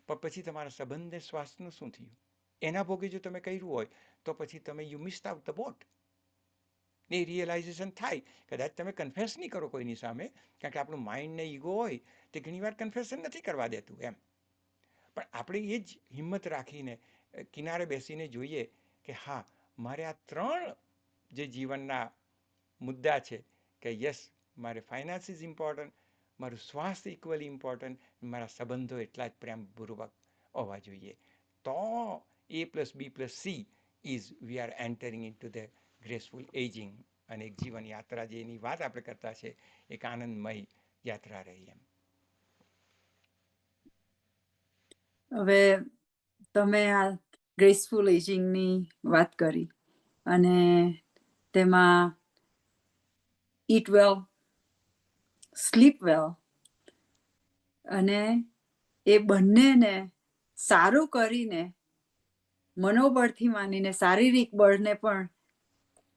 પણ પછી તમારા સંબંધ ને સ્વાસ્થ્યનું શું થયું? એના ભોગે જો તમે કર્યું હોય તો પછી તમે you missed out the boat. એ રિયલાઇઝેશન થાય. કદાચ તમે કન્ફેસ નહીં કરો કોઈની સામે, કારણ કે આપણું માઇન્ડ ને ઈગો હોય તે ઘણીવાર કન્ફેશન નથી કરવા દેતું એમ. પણ આપણે એ જ હિંમત રાખીને કિનારે બેસીને જોઈએ કે હા, મારે આ 3 જે જીવનના મુદ્દા છે કે યસ, મારે ફાઇનાન્સ ઇઝ ઇમ્પોર્ટન્ટ, મારું સ્વાસ્થ્ય ઇક્વલી ઇમ્પોર્ટન્ટ, મારા સંબંધો એટલા જ પ્રેમપૂર્વક હોવા જોઈએ. તો A+B+C is we are entering in to the graceful ageing. અને એક જીવન યાત્રા જેની વાત આપણે કરતા છે, એક આનંદમય યાત્રા રહી એમ. હવે તમે આ ગ્રેસફુલ એજિંગની વાત કરી અને તેમાં ઈટ વેલ, સ્લીપ વેલ અને એ બંનેને સારું કરીને મનોબળથી માનીને શારીરિક બળને પણ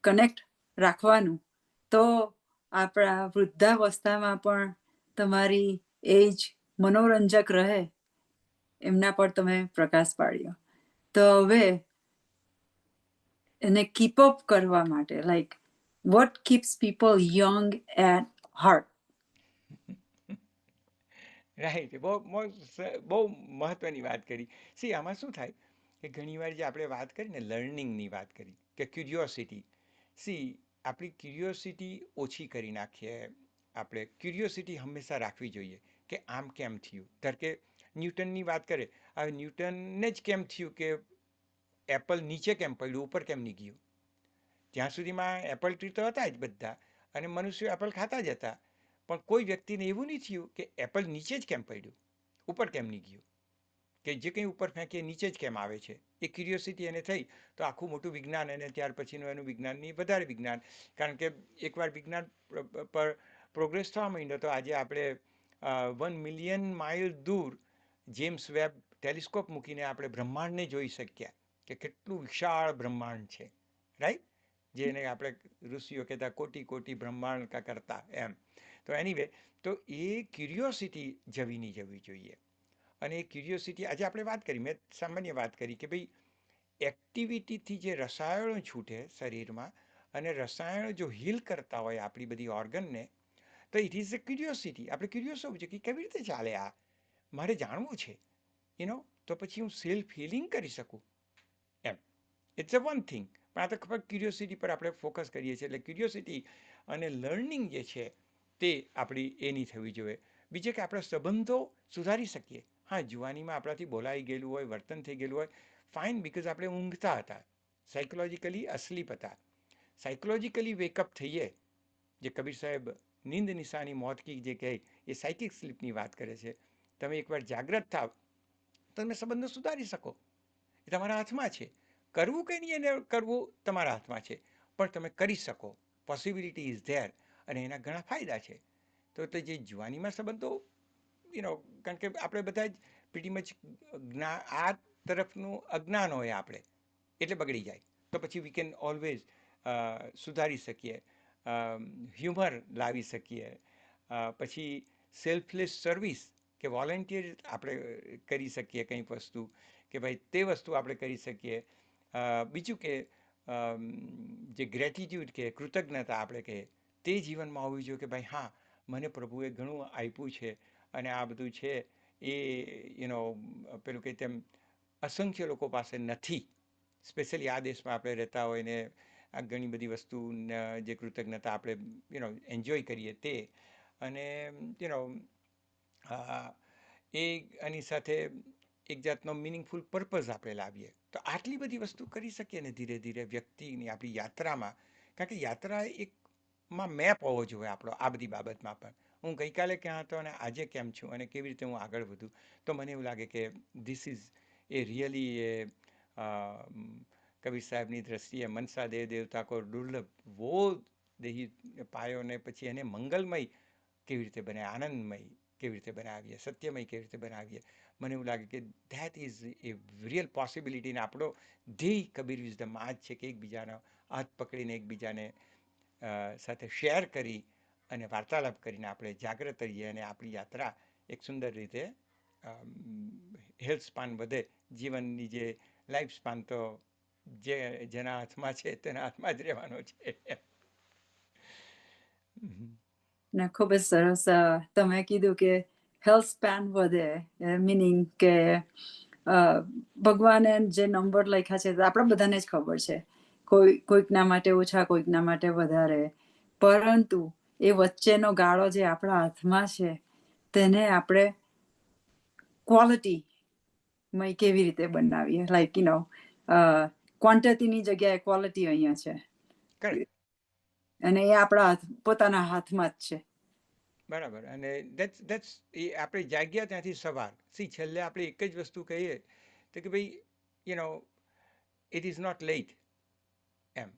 કનેક્ટ રાખવાનું, તો આપણા વૃદ્ધાવસ્થામાં પણ તમારી એજ મનોરંજક રહે, એમના પર તમે પ્રકાશ પાડ્યો. તો હવે એને કીપ અપ કરવા માટે, like what keeps people young at heart? Right, બહુ મહત્વની વાત કરી. સી આમાં શું થાય કે ઘણીવાર જે આપણે વાત કરી ને લર્નિંગની વાત કરી કે ક્યુરિયોસિટી, સી આપણી ક્યુરિયોસિટી ઓછી કરી નાખીએ. આપણે ક્યુરિયોસિટી હંમેશા રાખવી જોઈએ કે આમ કેમ થયું. ધાર કે ન્યૂટનની વાત કરે, હવે ન્યૂટનને જ કેમ થયું કે એપલ નીચે કેમ પડ્યું, ઉપર કેમ નહીં ગયું? ત્યાં સુધીમાં એપલ ટ્રી તો હતા જ બધા, અને મનુષ્યો એપલ ખાતા જ હતા. પણ કોઈ વ્યક્તિને એવું નહીં થયું કે એપલ નીચે જ કેમ પડ્યું, ઉપર કેમ નહીં ગયું, કે જે કંઈ ઉપર ફેંકીએ નીચે જ કેમ આવે છે. એ ક્યુરિયોસિટી એને થઈ, તો આખું મોટું વિજ્ઞાન, અને ત્યાર પછીનું એનું વિજ્ઞાનની વધારે વિજ્ઞાન. કારણ કે એકવાર વિજ્ઞાન પર પ્રોગ્રેસ થવા માંડ્યો તો આજે આપણે 1 મિલિયન માઇલ દૂર જેમ્સ વેબ ટેલિસ્કોપ મૂકીને આપણે બ્રહ્માંડને જોઈ શક્યા કે કેટલું વિશાળ બ્રહ્માંડ છે. રાઈટ, જેને આપણે ઋષિઓ કહેતા કોટી કોટી બ્રહ્માંડ કા કરતા એમ. તો એનીવે, તો એ ક્યુરિયોસિટી જવી જોઈએ. અને એ ક્યુરિયોસિટી આજે આપણે વાત કરી, મેં સામાન્ય વાત કરી કે ભાઈ એક્ટિવિટીથી જે રસાયણો છૂટે શરીરમાં, અને રસાયણો જો હીલ કરતા હોય આપણી બધી ઓર્ગનને, તો ઇટ ઇઝ અ ક્યુરિયોસિટી. આપણે ક્યુરિયસ હોવું છે કે કેવી રીતે ચાલે આ, મારે જાણવું છે, તો પછી હું સેલ્ફ હિલિંગ કરી શકું એમ. It's a one thing. પણ આ તો ખબર ક્યુરિયોસિટી પર આપણે ફોકસ કરીએ છીએ. એટલે ક્યુરિયોસિટી અને લર્નિંગ જે છે તે આપણી એની થવી જોઈએ. બીજે કે આપણા સંબંધો સુધારી શકીએ. હા, જુવાનીમાં આપણાથી બોલાઈ ગયેલું હોય, વર્તન થઈ ગયેલું હોય, ફાઇન, બિકોઝ આપણે ઊંઘતા હતા, સાયકોલોજીકલી અસ્લીપ હતા. સાયકોલોજીકલી વેકઅપ થઈએ, જે કબીર સાહેબ નીંદ નિશાની મોત કી જે કહે, એ સાયકિક સ્લીપની વાત કરે છે. તમે એકવાર જાગ્રત થાવ તો તમે સંબંધો સુધારી શકો. એ તમારા હાથમાં છે. કરવું કે નહીં એને કરવું તમારા હાથમાં છે, પણ તમે કરી શકો. પોસિબિલિટી ઇઝ ધેર, અને એના ઘણા ફાયદા છે. તો જે જુવાનીમાં સંબંધો, કારણ કે આપણે બધા જ પ્રીટી મચ આ તરફનું અજ્ઞાન હોય આપણે, એટલે બગડી જાય. તો પછી વી કેન ઓલવેઝ સુધારી શકીએ, હ્યુમર લાવી શકીએ. પછી સેલ્ફલેસ સર્વિસ, કે વોલેન્ટિયર આપણે કરી શકીએ કંઈક વસ્તુ, કે ભાઈ તે વસ્તુ આપણે કરી શકીએ. બીજું કે જે ગ્રેટિટ્યૂડ કે કૃતજ્ઞતા આપણે કહીએ, તે જીવનમાં હોવી જોઈએ કે ભાઈ હા, મને પ્રભુએ ઘણું આપ્યું છે, અને આ બધું છે એ પેલું કંઈ તેમ અસંખ્ય લોકો પાસે નથી. સ્પેશિયલી આ દેશમાં આપણે રહેતા હોય ને આ ઘણી બધી વસ્તુ જે કૃતજ્ઞતા આપણે એન્જોય કરીએ તે, અને એ આની સાથે એક જાતનો મિનિંગફુલ પર્પઝ આપણે લાવીએ, તો આટલી બધી વસ્તુ કરી શકીએ ને ધીરે ધીરે વ્યક્તિની આપણી યાત્રામાં. કારણ કે યાત્રા એકમાં મેપ હોવો જોઈએ આપણો આ બધી બાબતમાં પણ. હું ગઈકાલે ક્યાં હતો અને આજે કેમ છું અને કેવી રીતે હું આગળ વધું, તો મને એવું લાગે કે ધીસ ઇઝ એ રિયલી એ કબીર સાહેબની દ્રષ્ટિએ મનસા દેવ દેવતા કો દુર્લભ વો દેહી પાયો, ને પછી એને મંગલમય કેવી રીતે બને, આનંદમય કેવી રીતે બનાવીએ, સત્યમય કેવી રીતે બનાવીએ. મને એવું લાગે કે that is A real possibility. ને આપણો ધ્યેય કબીર વિઝડમ આ જ છે કે એકબીજાનો હાથ પકડીને એકબીજાને સાથે શેર કરી અને વાર્તાલાપ કરીને આપણે જાગૃત રહીએ, અને આપણી યાત્રા એક સુંદર રીતે હેલ્થ સ્પાન વધે. જીવનની જે લાઈફ સ્પાન તો જેના હાથમાં છે તેના હાથમાં જ રહેવાનો છે. ને ખૂબ જ સરસ તમે કીધું કે હેલ્થ સ્પેન વધે, મિનિંગ કે ભગવાને જે નંબર લખ્યા છે આપણા બધાને જ ખબર છે, કોઈકના માટે ઓછા, કોઈકના માટે વધારે, પરંતુ એ વચ્ચેનો ગાળો જે આપણા હાથમાં છે તેને આપણે ક્વોલિટીમાં કેવી રીતે બનાવીએ. લાઈક ક્વોન્ટિટીની જગ્યાએ ક્વોલિટી અહીંયા છે, કરેક્ટ. અને એ આપણા પોતાના હાથમાં જ છે. બરાબર. અને દેટ્સ એ આપણે જાગ્યા ત્યાંથી સવાર. છેલ્લે આપણે એક જ વસ્તુ કહીએ તો કે ભાઈ ઇટ ઇઝ નોટ લેટ એમ.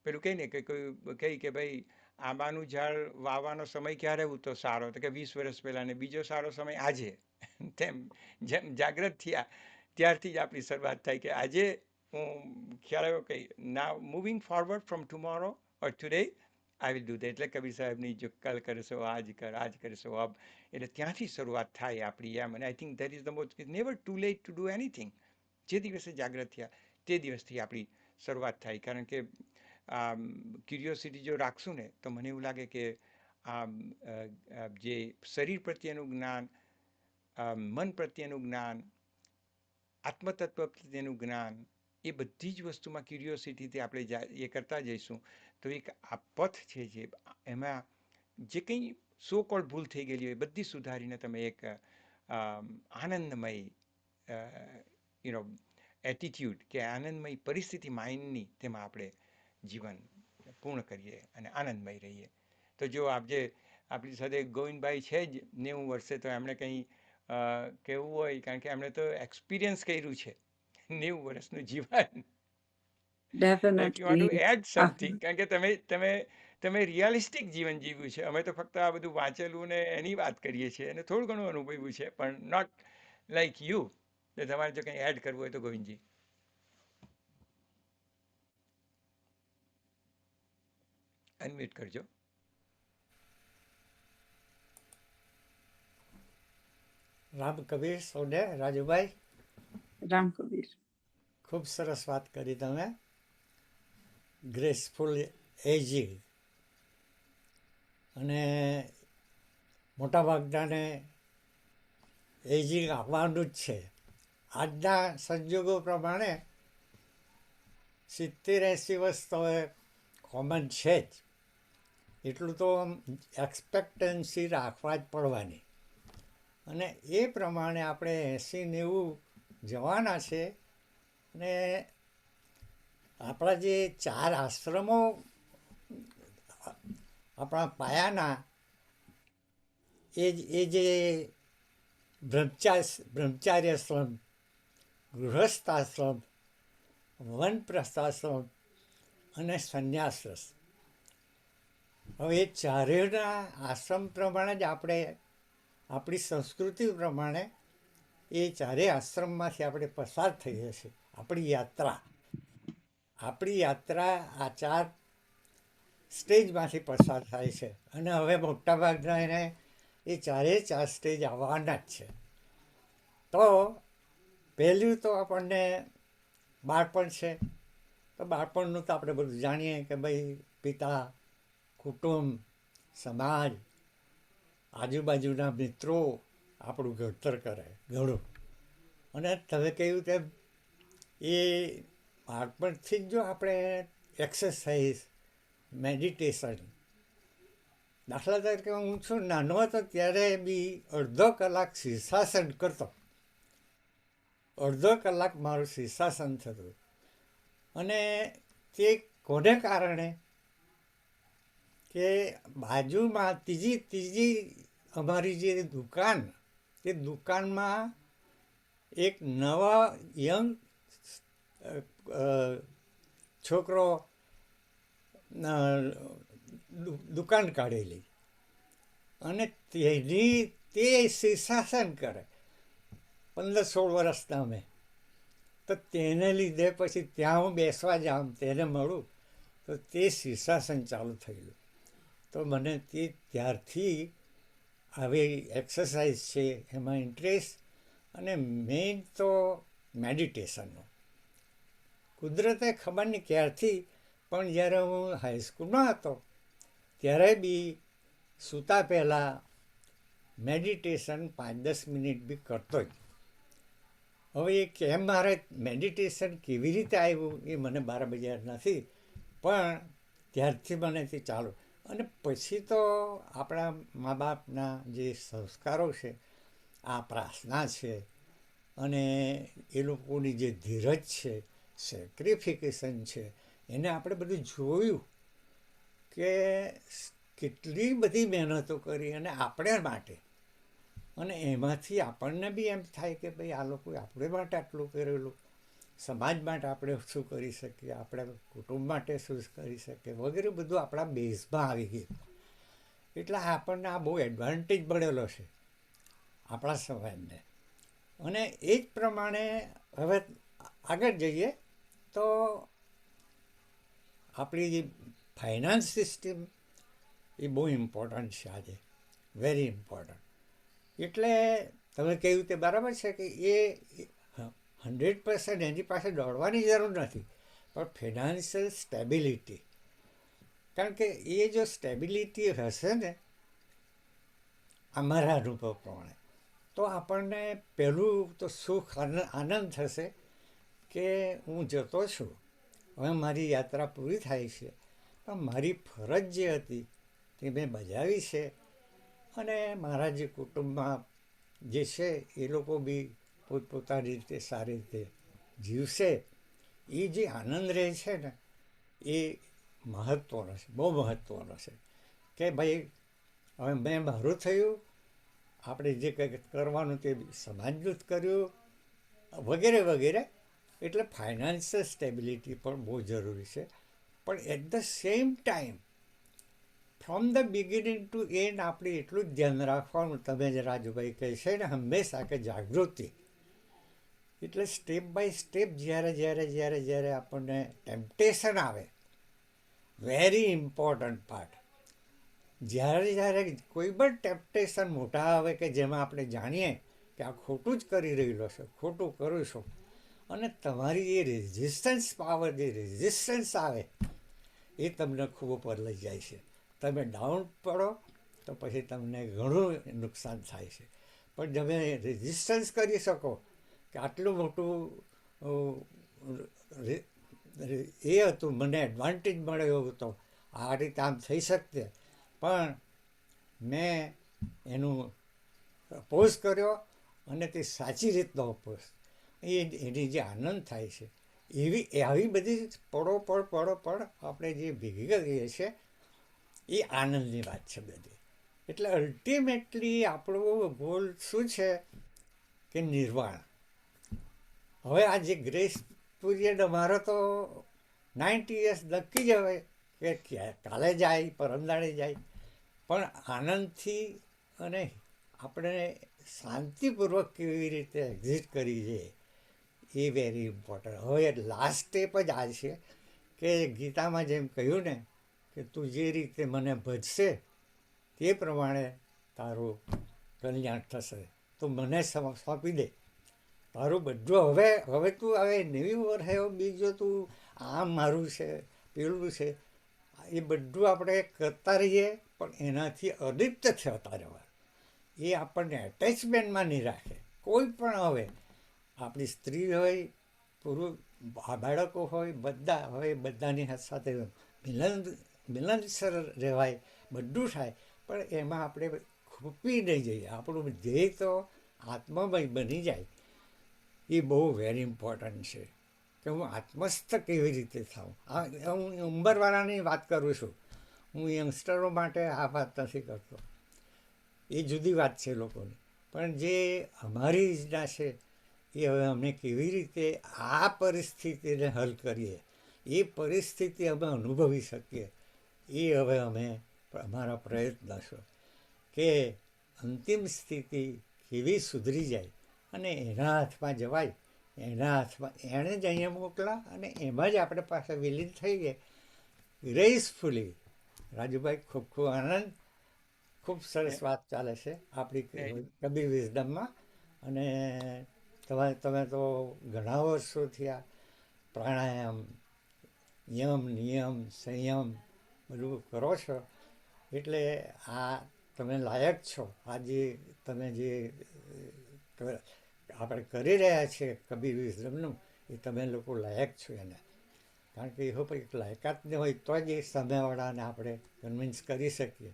પેલું કહીને કે કોઈ કહી કે ભાઈ આંબાનું ઝાડ વાવવાનો સમય ક્યારે ઉતો સારો, તો કે 20 વર્ષ પહેલાં, ને બીજો સારો સમય આજે. તેમ જેમ જાગ્રત થયા ત્યારથી જ આપણી શરૂઆત થાય કે આજે હું ખ્યાલ આવ્યો કે now moving forward from tomorrow or today I will do that. એટલે કબીર સાહેબની જો કલ કરશો આજ કરશો અબ, એટલે ત્યાંથી શરૂઆત થાય આપણી એમ. અને I think that is the most, it never too late to do anything. જે દિવસે જાગ્રત થયા તે દિવસથી આપણી શરૂઆત થાય. કારણ કે ક્યુરિયોસિટી જો રાખશું ને તો મને એવું લાગે કે જે શરીર પ્રત્યેનું જ્ઞાન, મન પ્રત્યેનું જ્ઞાન, આત્મતત્વ પ્રત્યેનું જ્ઞાન, એ બધી જ વસ્તુમાં ક્યુરિયોસિટીથી આપણે એ કરતા જઈશું તો એક આ પથ છે જે એમાં જે કંઈ સો કોલ્ડ ભૂલ થઈ ગયેલી હોય બધી સુધારીને તમે એક આનંદમય યુનો એટીટ્યૂડ કે આનંદમય પરિસ્થિતિ માઇન્ડની તેમાં આપણે જીવન પૂર્ણ કરીએ અને આનંદમય રહીએ. તો જો જે આપણી સાથે ગોવિંદભાઈ છે જ 90 વર્ષે, તો એમણે કંઈ કહેવું હોય, કારણ કે એમણે તો એક્સપિરિયન્સ કર્યું છે 90 વર્ષનું જીવન. If you want to definitely. add something, કારણ કે તમે રિયાલિસ્ટિક જીવન જીવ્યું છે. અમે તો ફક્ત આ બધું વાંચેલું ને એની વાત કરીએ છીએ અને થોડું ઘણું અનુભવ્યું છે, પણ નોટ લાઈક યુ. તો તમારે જો કંઈ એડ કરવું હોય તો ગોવિંદજી. અનમ્યુટ કરજો. રામ કબીર સૌને રાજુભાઈ, રામ કબીર. ખૂબ સરસ વાત કરી તમે. ગ્રેસફુલ એજિંગ, અને મોટાભાગનાને એજિંગ આવવાનું જ છે. આજના સંજોગો પ્રમાણે 70-80 વર્ષ તો એ કોમન છે જ. એટલું તો એક્સપેક્ટન્સી રાખવા જ પડવાની. અને એ પ્રમાણે આપણે 80-90 જવાના છે. અને આપણા જે 4 આશ્રમો આપણા પાયાના, એ જે બ્રહ્મચાર્યાશ્રમ, ગૃહસ્થાશ્રમ, વનપ્રસ્થાશ્રમ અને સંન્યાસરસ. હવે એ ચારેયના આશ્રમ પ્રમાણે જ આપણે આપણી સંસ્કૃતિ પ્રમાણે એ ચારેય આશ્રમમાંથી આપણે પસાર થઈએ છીએ. આપણી યાત્રા આ 4 સ્ટેજમાંથી પસાર થાય છે. અને હવે મોટાભાગના એને એ 4 સ્ટેજ આવવાના જ છે. તો પહેલું તો આપણને બાળપણ છે. તો બાળપણનું તો આપણે બધું જાણીએ કે ભાઈ પિતા, કુટુંબ, સમાજ, આજુબાજુના મિત્રો આપણું ઘડતર કરે ઘણું. અને તમે કહ્યું તેમ એ બાળપણથી જ જો આપણે એક્સરસાઇઝ, મેડિટેશન, દાખલા તરીકે હું છું નાનો હતો ત્યારે બી અડધો કલાક શીર્ષાસન કરતો. અડધો કલાક મારું શીર્ષાસન થતું. અને તે કોને કારણે કે બાજુમાં ત્રીજી અમારી જે દુકાન, એ દુકાનમાં એક નવા યંગ છોકરો દુકાન કાઢેલી, અને તે શીર્ષાસન કરે. 15-16 વર્ષના અમે. તો તેને લીધે પછી ત્યાં હું બેસવા જાઉં, તેને મળું, તો તે શીર્ષાસન ચાલુ થયેલું. તો મને તે ત્યારથી આવી એક્સરસાઇઝ છે એમાં ઇન્ટરેસ્ટ. અને મેઇન તો મેડિટેશનનો. કુદરતે ખબર નહીં ક્યારથી, પણ જ્યારે હું હાઈસ્કૂલમાં હતો ત્યારે બી સૂતા પહેલાં મેડિટેશન 5-10 મિનિટ બી કરતો જ. હવે એ કેમ મારે મેડિટેશન કેવી રીતે આવ્યું એ મને બરાબર યાદ નથી, પણ ત્યારથી મને તે ચાલુ. અને પછી તો આપણા મા બાપના જે સંસ્કારો છે, આ પ્રાર્થના છે, અને એ લોકોની જે ધીરજ છે, સેક્રિફિકેશન છે, એને આપણે બધું જોયું કે કેટલી બધી મહેનતો કરી અને આપણે માટે. અને એમાંથી આપણને બી એમ થાય કે ભાઈ આ લોકોએ આપણે માટે આટલું કરેલું, સમાજ માટે આપણે શું કરી શકીએ, આપણે કુટુંબ માટે શું કરી શકીએ વગેરે બધું આપણા બેઝમાં આવી ગયું. એટલે આપણને આ બહુ એડવાન્ટેજ મળેલો છે આપણા સમાજને. અને એ જ પ્રમાણે હવે આગળ જઈએ તો આપણી જે ફાઇનાન્સ સિસ્ટમ એ બહુ ઇમ્પોર્ટન્ટ છે આજે, વેરી ઇમ્પોર્ટન્ટ. એટલે તમે કહ્યું તે બરાબર છે કે એ 100% એની પાસે દોડવાની જરૂર નથી, પણ ફિનાન્શિયલ સ્ટેબિલિટી, કારણ કે એ જો સ્ટેબિલિટી હશે ને અમારા અનુભવ પ્રમાણે, તો આપણને પહેલું તો સુખ આનંદ થશે કે હું જતો છું, હવે મારી યાત્રા પૂરી થાય છે, પણ મારી ફરજ જે હતી તે મેં બજાવી છે, અને મારા જે કુટુંબમાં જે છે એ લોકો બી પોતપોતાની રીતે સારી રીતે જીવશે. એ જે આનંદ રહે છે ને એ મહત્ત્વનો છે, બહુ મહત્ત્વનો છે. કે ભાઈ હવે મેં મારું થયું, આપણે જે કંઈ કરવાનું તે સમાજનું જ કર્યું, વગેરે વગેરે. એટલે ફાઇનાન્શિયલ સ્ટેબિલિટી પણ બહુ જરૂરી છે. પણ at the same time from the beginning to end આપણે એટલું જ ધ્યાન રાખવાનું, તમે જે રાજુભાઈ કહે છે ને હંમેશા કે જાગૃતિ. એટલે સ્ટેપ બાય સ્ટેપ જ્યારે આપણને ટેમ્પટેશન આવે, વેરી ઇમ્પોર્ટન્ટ પાર્ટ, જ્યારે કોઈ પણ ટેમ્પટેશન મોટા આવે કે જેમાં આપણે જાણીએ કે આ ખોટું જ કરી રહેલો છે, ખોટું કરું છું, અને તમારી એ રેઝિસ્ટન્સ પાવર, જે રેઝિસ્ટન્સ આવે એ તમને ખૂબ ઉપર લઈ જાય છે. તમે ડાઉન પડો તો પછી તમને ઘણું નુકસાન થાય છે. પણ તમે રેઝિસ્ટન્સ કરી શકો કે આટલું મોટું એ હતું, મને એડવાન્ટેજ મળ્યો હતો, આ રીતે આમ થઈ શકતે, પણ મેં એનું અપોઝ કર્યો અને તે સાચી રીતનો અપોઝ, એની જે આનંદ થાય છે, આવી બધી પળ આપણે જે ભેગી કરીએ છીએ એ આનંદની વાત છે બધી. એટલે અલ્ટિમેટલી આપણું ગોલ શું છે કે નિર્વાણ. હવે આ જે ગ્રેસ પીરિયડ અમારો તો 90 years નક્કી જ હવે કે કાલે જાય, પરમદાડે જાય, પણ આનંદથી અને આપણે શાંતિપૂર્વક કેવી રીતે એક્ઝિટ કરી છે એ વેરી ઇમ્પોર્ટન્ટ. હવે લાસ્ટ સ્ટેપ જ આ છે કે ગીતામાં જેમ કહ્યું ને કે તું જે રીતે મને ભજશે તે પ્રમાણે તારું કલ્યાણ થશે, તું મને સોંપી દે તારું બધું. હવે તું હવે 90 વર્ષ બીજો તું આમ મારું છે, પેલું છે, એ બધું આપણે કરતા રહીએ, પણ એનાથી અલિપ્ત થતા રહેવા. એ આપણને એટેચમેન્ટમાં નહીં રાખે કોઈ પણ. હવે આપણી સ્ત્રી હોય, પુરુષ, બાળકો હોય, બધા હવે બધાની સાથે મિલનસર રહેવાય, બધું થાય, પણ એમાં આપણે ખૂપી નહીં જઈએ. આપણું ધ્યેય તો આત્મમય બની જાય. એ બહુ વેરી ઇમ્પોર્ટન્ટ છે કે હું આત્મસ્થ કેવી રીતે થાઉં. હું ઉંમરવાળાની વાત કરું છું, હું યંગસ્ટરો માટે આ વાત નથી કરતો, એ જુદી વાત છે લોકોની. પણ જે અમારી યોજના છે એ હવે અમે કેવી રીતે આ પરિસ્થિતિને હલ કરીએ, એ પરિસ્થિતિ અમે અનુભવી શકીએ, એ હવે અમે અમારા પ્રયત્ન છે કે અંતિમ સ્થિતિ કેવી સુધરી જાય અને એના હાથમાં જવાય, એના હાથમાં એણે જ અહીંયા મોકલા અને એમાં જ આપણે પાસે વિલીન થઈએ ગ્રેસફુલી. રાજુભાઈ, ખૂબ ખૂબ આનંદ, ખૂબ સરસ વાત ચાલે છે આપણી કબીર વિઝડમમાં. અને તમે તો ઘણા વર્ષોથી આ પ્રાણાયામ, યમ, નિયમ, સંયમ બધું કરો છો, એટલે આ તમે લાયક છો. આજે તમે જે આપણે કરી રહ્યા છીએ કબીર વિઝડમનું, એ તમે લોકો લાયક છો એને. કારણ કે એવો એક લાયકાત ન હોય તો જ એ સામેવાળાને આપણે કન્વિન્સ કરી શકીએ,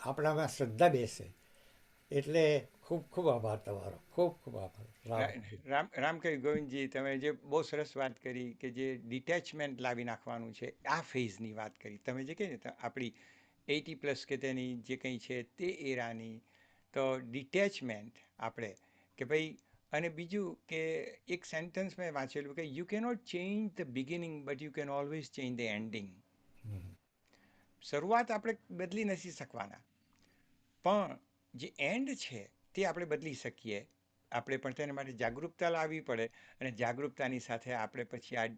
આપણામાં શ્રદ્ધા બેસે. એટલે ખૂબ ખૂબ આભાર તમારો, ખૂબ ખૂબ આભાર. રામકરી ગોવિંદજી, તમે જે બહુ સરસ વાત કરી કે જે ડિટેચમેન્ટ લાવી નાખવાનું છે, આ ફેઝની વાત કરી તમે, જે કહી ને આપણી 80+ કે તેની જે કંઈ છે તે એરાની, તો ડિટેચમેન્ટ આપણે કે ભાઈ. અને બીજું કે એક સેન્ટેન્સ મેં વાંચેલું કે you cannot change the beginning but you can always change the ending. શરૂઆત આપણે બદલી નથી શકવાના, પણ જે એન્ડ છે તે આપણે બદલી શકીએ. આપણે પણ તેના માટે જાગૃતતા લાવવી પડે અને જાગૃતતાની સાથે આપણે પછી આ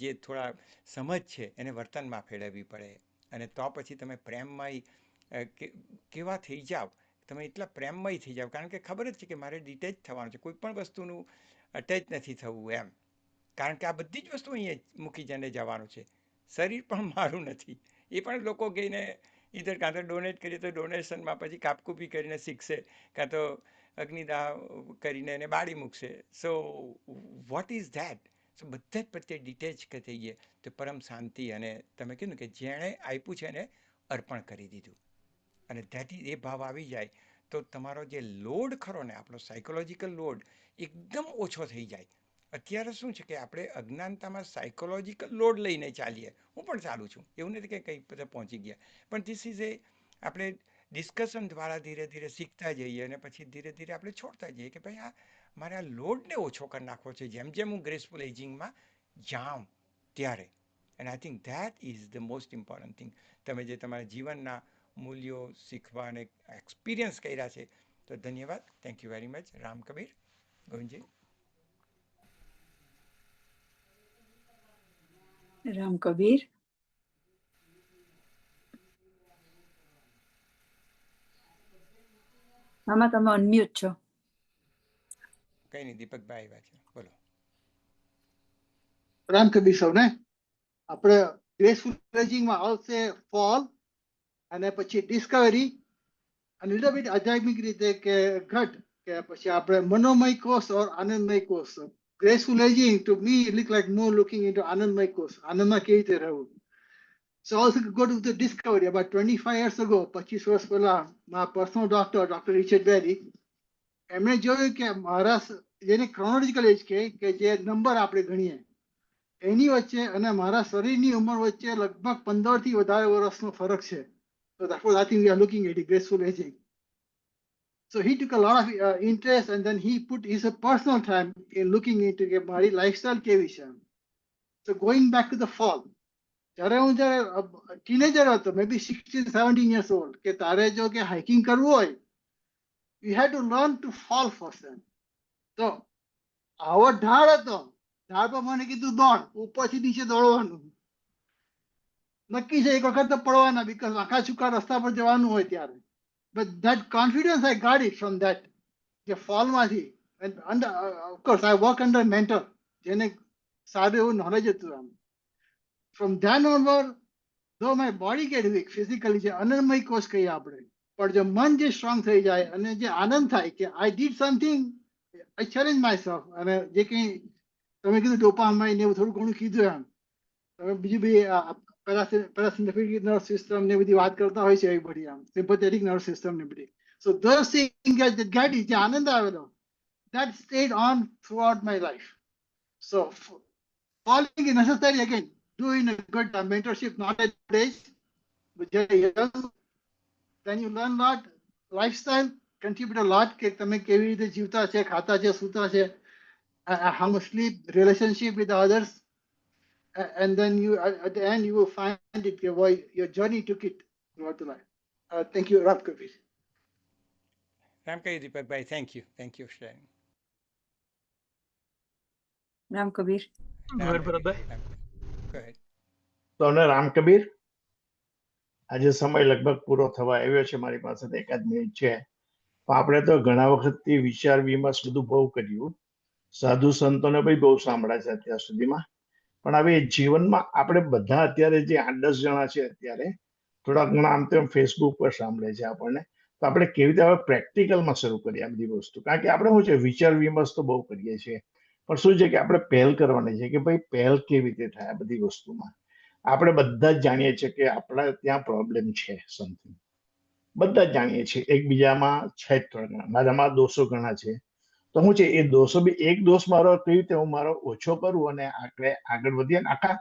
જે થોડા સમજ છે એને વર્તનમાં ફેરવવી પડે અને તો પછી તમે પ્રેમમય કેવા થઈ જાઓ, તમે એટલા પ્રેમમય થઈ જાઓ, કારણ કે ખબર જ છે કે મારે ડિટેચ થવાનું છે, કોઈ પણ વસ્તુનું અટેચ નથી થવું એમ, કારણ કે આ બધી જ વસ્તુ અહીંયા મૂકી જઈને જવાનું છે. શરીર પણ મારું નથી, એ પણ લોકો ગઈને ઈધર કાં તો ડોનેટ કરીએ તો ડોનેશનમાં પછી કાપકૂપી કરીને શીખશે, કાં તો અગ્નિદાહ કરીને એને બાળી મૂકશે. So what is that? So બધા જ પ્રત્યે ડિટેચ થઈએ તો પરમ શાંતિ, અને તમે કીધું કે જેણે આપ્યું છે એને અર્પણ કરી દીધું, અને ત્યાંથી એ ભાવ આવી જાય તો તમારો જે લોડ ખરો ને, આપણો સાયકોલોજીકલ લોડ એકદમ ઓછો થઈ જાય. અત્યારે શું છે કે આપણે અજ્ઞાનતામાં સાયકોલોજીકલ લોડ લઈને ચાલીએ, હું પણ ચાલું છું, એવું નથી કે કંઈ બધા પહોંચી ગયા, પણ ધીસ ઇઝ આપણે ડિસ્કશન દ્વારા ધીરે ધીરે શીખતા જઈએ અને પછી ધીરે ધીરે આપણે છોડતા જઈએ કે ભાઈ મારે આ લોડને ઓછો કરી નાખવો છે જેમ જેમ હું ગ્રેસફુલ એજિંગમાં જાઉં ત્યારે. And I think that is the most important thing. તમે જે તમારા જીવનના મૂલ્યો શીખવા અને એક્સપિરિયન્સ કર્યા છે તો ધન્યવાદ. Thank you very much. Ram Kabir. Govindji. Ram Kabir. આમાં તમે અનમ્યુટ છો. કઈ નહીં, દીપકભાઈ આવ્યા છે, બોલો. રામ કબીર સૌને આપણે ગ્રેસફુલ એજિંગમાં આવશે ફોલ અને પછી ડિસ્કવરી અને લીધો બીટ આધ્યાત્મિક રીતે કે ઘટ કે પછી આપણે મનોમય કોષ ઓર આનંદમય કોષ. Graceful ageing to me look like more looking into આનંદમય કોષ, આનંદમાં કેવી રીતે રહેવું. So also go to the discovery about 25 years ago, 25 વર્ષ પહેલા my personal doctor, Dr. Richard Berry, એમણે જોયું કે મારા જેને ક્રોનોલોજીકલ એજ કે જે નંબર આપણે ગણીએ એની વચ્ચે અને મારા શરીરની ઉંમર વચ્ચે લગભગ 15 થી વધારે વર્ષનો ફરક છે. So that was, I think we are looking at graceful aging. So he took a lot of interest and then he put his personal time in looking into કે મારી લાઈફસ્ટાઈલ કેવી છે. So going back to the fall, જ્યારે હું teenager હતો, maybe 16-17 years old, કે તારે જો કે હાઇકિંગ કરવું હોય, you had to learn to fall first. તો આવો ઢાળ હતો, ઢાળ પર મને કીધું દોડ, ઉપરથી નીચે દોડવાનું. નક્કી છે એક વખત તો પડવાના, બીકોઝ આખા ચૂકા રસ્તા પર જવાનું હોય ત્યારે. But that confidence I got it from that, જે ફોલમાંથી. And under, of course I work under mentor, જેને સારું એવું નોલેજ હતું આમ. From then onward, though my body get weak physically, જે અનંતમય કોષ કહીએ આપણે, પણ જો મન જે સ્ટ્રોંગ થઈ જાય અને જે આનંદ થાય કે I did something, I challenge myself. અને જે કંઈ તમે કીધું ડોપામાઇન ને એવું થોડું ઘણું કીધું એમ, તમે બીજું બી પેરાસિમ્પેથેટિક નર્વ સિસ્ટમ ને બધી વાત કરતા હોય છે એ બધી, આમ સિમ્પેથેટિક નર્વ સિસ્ટમ ને બધી. સો those things that got it, જે આનંદ આવેલો, that stayed on throughout my life. So falling is necessary, again, doing a good mentorship, not at age, but just young, then you learn a lot. Lifestyle contribute a lot, કે તમે કેવી રીતે જીવતા છે, ખાતા છે, સૂતા છે, how much sleep, relationship with others, and then you at the end you will find it why your journey took it throughout the life. Thank you, Ram Kabir. Ram Kabir. Deepakbhai, thank you sharing. Ram Kabir. તો રામ કબીર, આજે સમય લગભગ પૂરો થવા આવ્યો છે, મારી પાસે એકાદ મિનિટ છે. આપણે તો ઘણા વખતથી વિચાર વિમર્શ બધું બહુ કર્યું, સાધુ સંતોને બી બહુ સાંભળ્યા છે અત્યાર સુધીમાં, પણ હવે જીવનમાં આપણે બધા અત્યારે જે 8-10 જણા છે અત્યારે થોડા ઘણા આમ તેમ ફેસબુક પર સાંભળે છે આપણને, તો આપણે કેવી રીતે હવે પ્રેક્ટિકલમાં શરૂ કરીએ આ બધી વસ્તુ. કારણ કે આપણે શું છે, વિચાર વિમર્શ તો બહુ કરીએ છીએ, પણ શું છે કે આપણે પહેલ કરવાની છે કે ભાઈ પહેલ કેવી રીતે થાય આ બધી વસ્તુમાં. આપણે બધા જ જાણીએ છીએ કે આપણા ત્યાં પ્રોબ્લેમ છે સમથિંગ, બધા જ જાણીએ છીએ, એકબીજામાં છે જ થોડા, મારામાં દોષો ઘણા છે. તો શું છે, એ દોષો બી એક દોષ મારો કેવી રીતે હું મારો ઓછો કરું અને આપણે આગળ વધીએ. આખા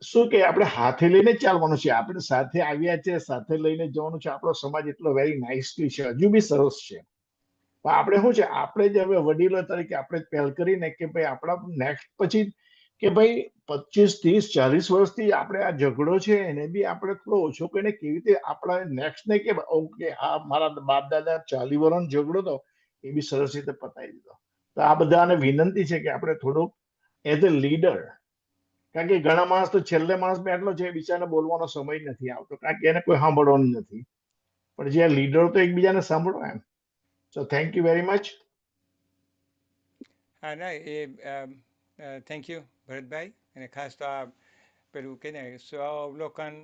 શું કે આપણે હાથે લઈને ચાલવાનું છે, આપણે સાથે આવ્યા છે, સાથે લઈને જવાનું છે. આપણો સમાજ એટલો વેરી નાઇસલી છે, હજુ બી સરસ છે, પણ આપણે શું છે, આપણે જ હવે વડીલો તરીકે આપણે જ પહેલ કરીને કે ભાઈ આપણા નેક્સ્ટ પછી કે ભાઈ 25-30-40 વર્ષથી આપણે આ ઝઘડો છે એને બી આપણે થોડો ઓછો કરીને કેવી રીતે આપણા નેક્સ્ટ ને કે ઓકે આ મારા બાપ દાદા 40 વર્ષનો ઝઘડો હતો એ બી સરસ રીતે પતાવી દીધો. તો આ બધાને વિનંતી છે કે આપણે થોડુંક એઝ અ લીડર, કારણ કે ઘણા માણસ તો છેલ્લે માણસ બેઠલો છે, બિચારાને બોલવાનો સમય નથી આવતો, કારણ કે એને કોઈ સાંભળવાનું નથી. પણ જે લીડરો તો એકબીજાને સાંભળો એમ. So thank you very much. હા ના એ થેન્ક યુ ભરતભાઈ. અને ખાસ તો આ પેલું કે ને સ્વ-અવલોકન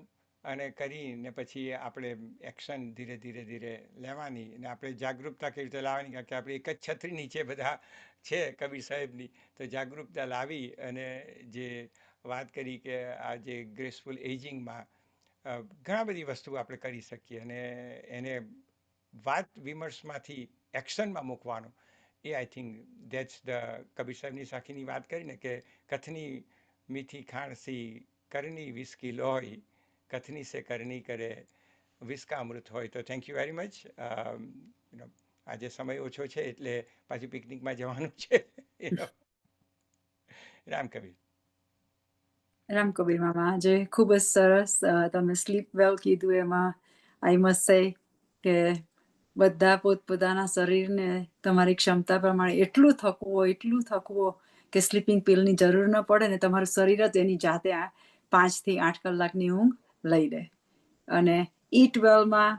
અને કરીને પછી આપણે એક્શન ધીરે ધીરે ધીરે લેવાની, અને આપણે જાગૃતતા કેવી રીતે લાવવાની, કારણ કે આપણે એક જ છત્રી નીચે બધા છે કબીર સાહેબની, તો જાગૃતતા લાવી અને જે વાત કરી કે આ જે ગ્રેસફુલ એજિંગમાં ઘણા બધી વસ્તુ આપણે કરી શકીએ, અને એને વાત વિમર્શમાંથી એક્શનમાં મૂકવાનો, એ I think that's the Kabir સાહેબની સાખીની વાત કરીને કે કથની મીઠી ખાણસી કરની વિસ્કી લોય, કથની સે કરની કરે વિસ્કા અમૃત હોય. તો થેન્ક યુ વેરી મચ. આજે સમય ઓછો છે એટલે પાછી પિકનિકમાં જવાનું છે. રામકબીર. રામકબીર મામા, આજે ખૂબ જ સરસ તમે સ્લીપ વેલ કીધું. એમાં આઈ મસ્ટ સે કે બધા પોતપોતાના શરીરને તમારી ક્ષમતા પ્રમાણે એટલું થકવો કે સ્લીપિંગ પિલની જરૂર ન પડે ને તમારું શરીર જ એની જાતે 5 થી 8 કલાકની ઊંઘ લઈ લે. અને ઈટ વેલમાં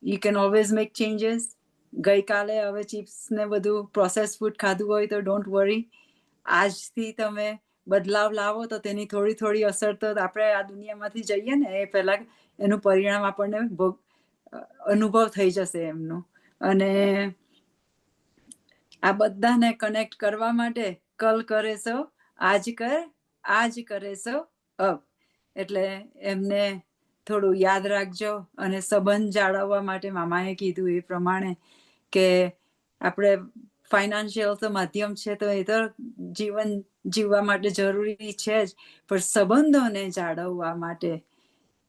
you can always make changes. ગઈકાલે હવે ચિપ્સ ને બધું પ્રોસેસ ફૂડ ખાધું હોય તો ડોન્ટ વરી, આજથી તમે બદલાવ લાવો તો તેની થોડી અસર તો આપણે આ દુનિયામાંથી જઈએ ને એ પહેલા એનું પરિણામ આપણને અનુભવ થઈ જશે એમનું. અને આ બધાને કનેક્ટ કરવા માટે કલ કરે સો આજ કર, આજ કરે સો અબ. એટલે એમને થોડું યાદ રાખજો. અને સંબંધ જાળવવા માટે મામાએ કીધું એ પ્રમાણે કે આપણે ફાઇનાન્શિયલ તો માધ્યમ છે, તો એ તો જીવન જીવવા માટે જરૂરી છે જ, પણ સંબંધોને જાળવવા માટે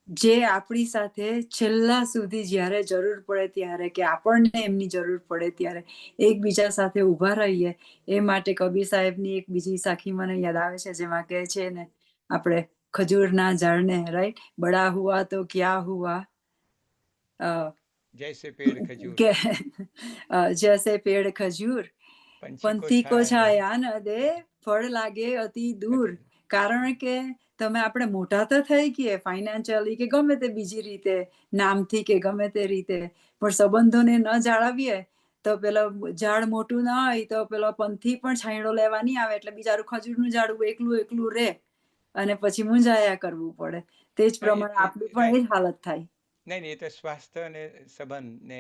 જે આપણી સાથે છેલ્લા સુધી જ્યારે જરૂર પડે ત્યારે, કે આપણને એમની જરૂર પડે ત્યારે એકબીજા સાથે ઊભા રહીએ, એ માટે કબીર સાહેબની એક બીજી સાખી મને યાદ આવે છે, જેમાં કહે છે ને આપણે ખજૂરના ઝાડને, રાઈટ, બડા હુઆ તો ક્યા હુઆ, જૈસે પેડ ખજૂર કે જૈસે પેડ ખજૂર પંથી કો છાયા ન દે, ફળ લાગે અતિ દૂર. કારણ કે આપણે મોટા તો થઈ ગયે ફાઇનાન્શિયલી કે ગમે તે બીજી રીતે, નામથી કે ગમે તે રીતે, પણ સંબંધોને ન જાળવીએ તો પેલો ઝાડ મોટું ના હોય તો પેલો પંથી પણ છાંયડો લેવા નહીં આવે, એટલે બિચારું ખજૂરનું ઝાડ એકલું રે અને પછી મુંજાયા કરવું પડે. તે જ પ્રમાણે આપણું પણ એ જ હાલત થાય. નહીં, એ તો સ્વાસ્થ્ય અને સંબંધ ને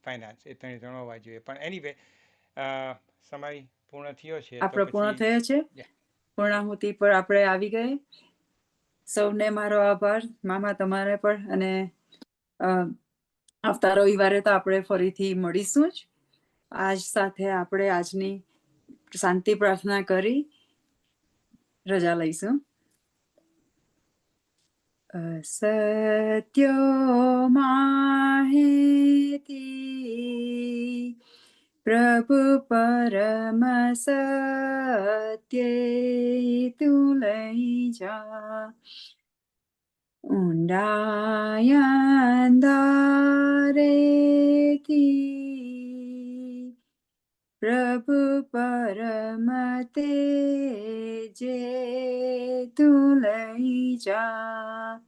ફાઇનાન્સ એ ત્રણ હોવા જોઈએ. પણ એનીવે સમય પૂર્ણ થયો છે તો આપણો પૂર્ણ પછી થયો છે. પૂર્ણાહુતિ પર આપણે આવી ગયે. સૌને મારો આભાર મામા, તમારે પણ. અને આવતા રવિવારે તો આપણે ફરીથી મળીશું જ. આજ સાથે આપણે આજની શાંતિ પ્રાર્થના કરી રજા લઈશું. સત્યો માહેતિ પ્રભુ પરમ સત્ય તું લઈ જા, ઊંડાય અંધારેથી પ્રભુ પરમ તેજે તું લઈ જા,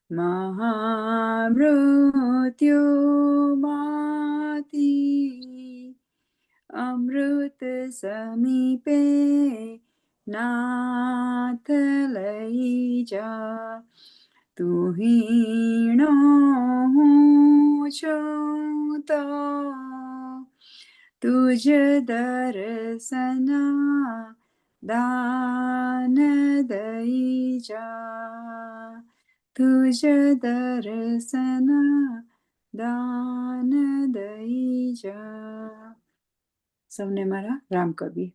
મહામૃત્યુમાંથી અમૃત સમીપે નાથ લઈ જા, તું હીણો હું છું તો તુજ દર્શના દાન દઈ જા, તુજ દર્શના દાન દઈ જા. સૌને મારા રામ કબીર.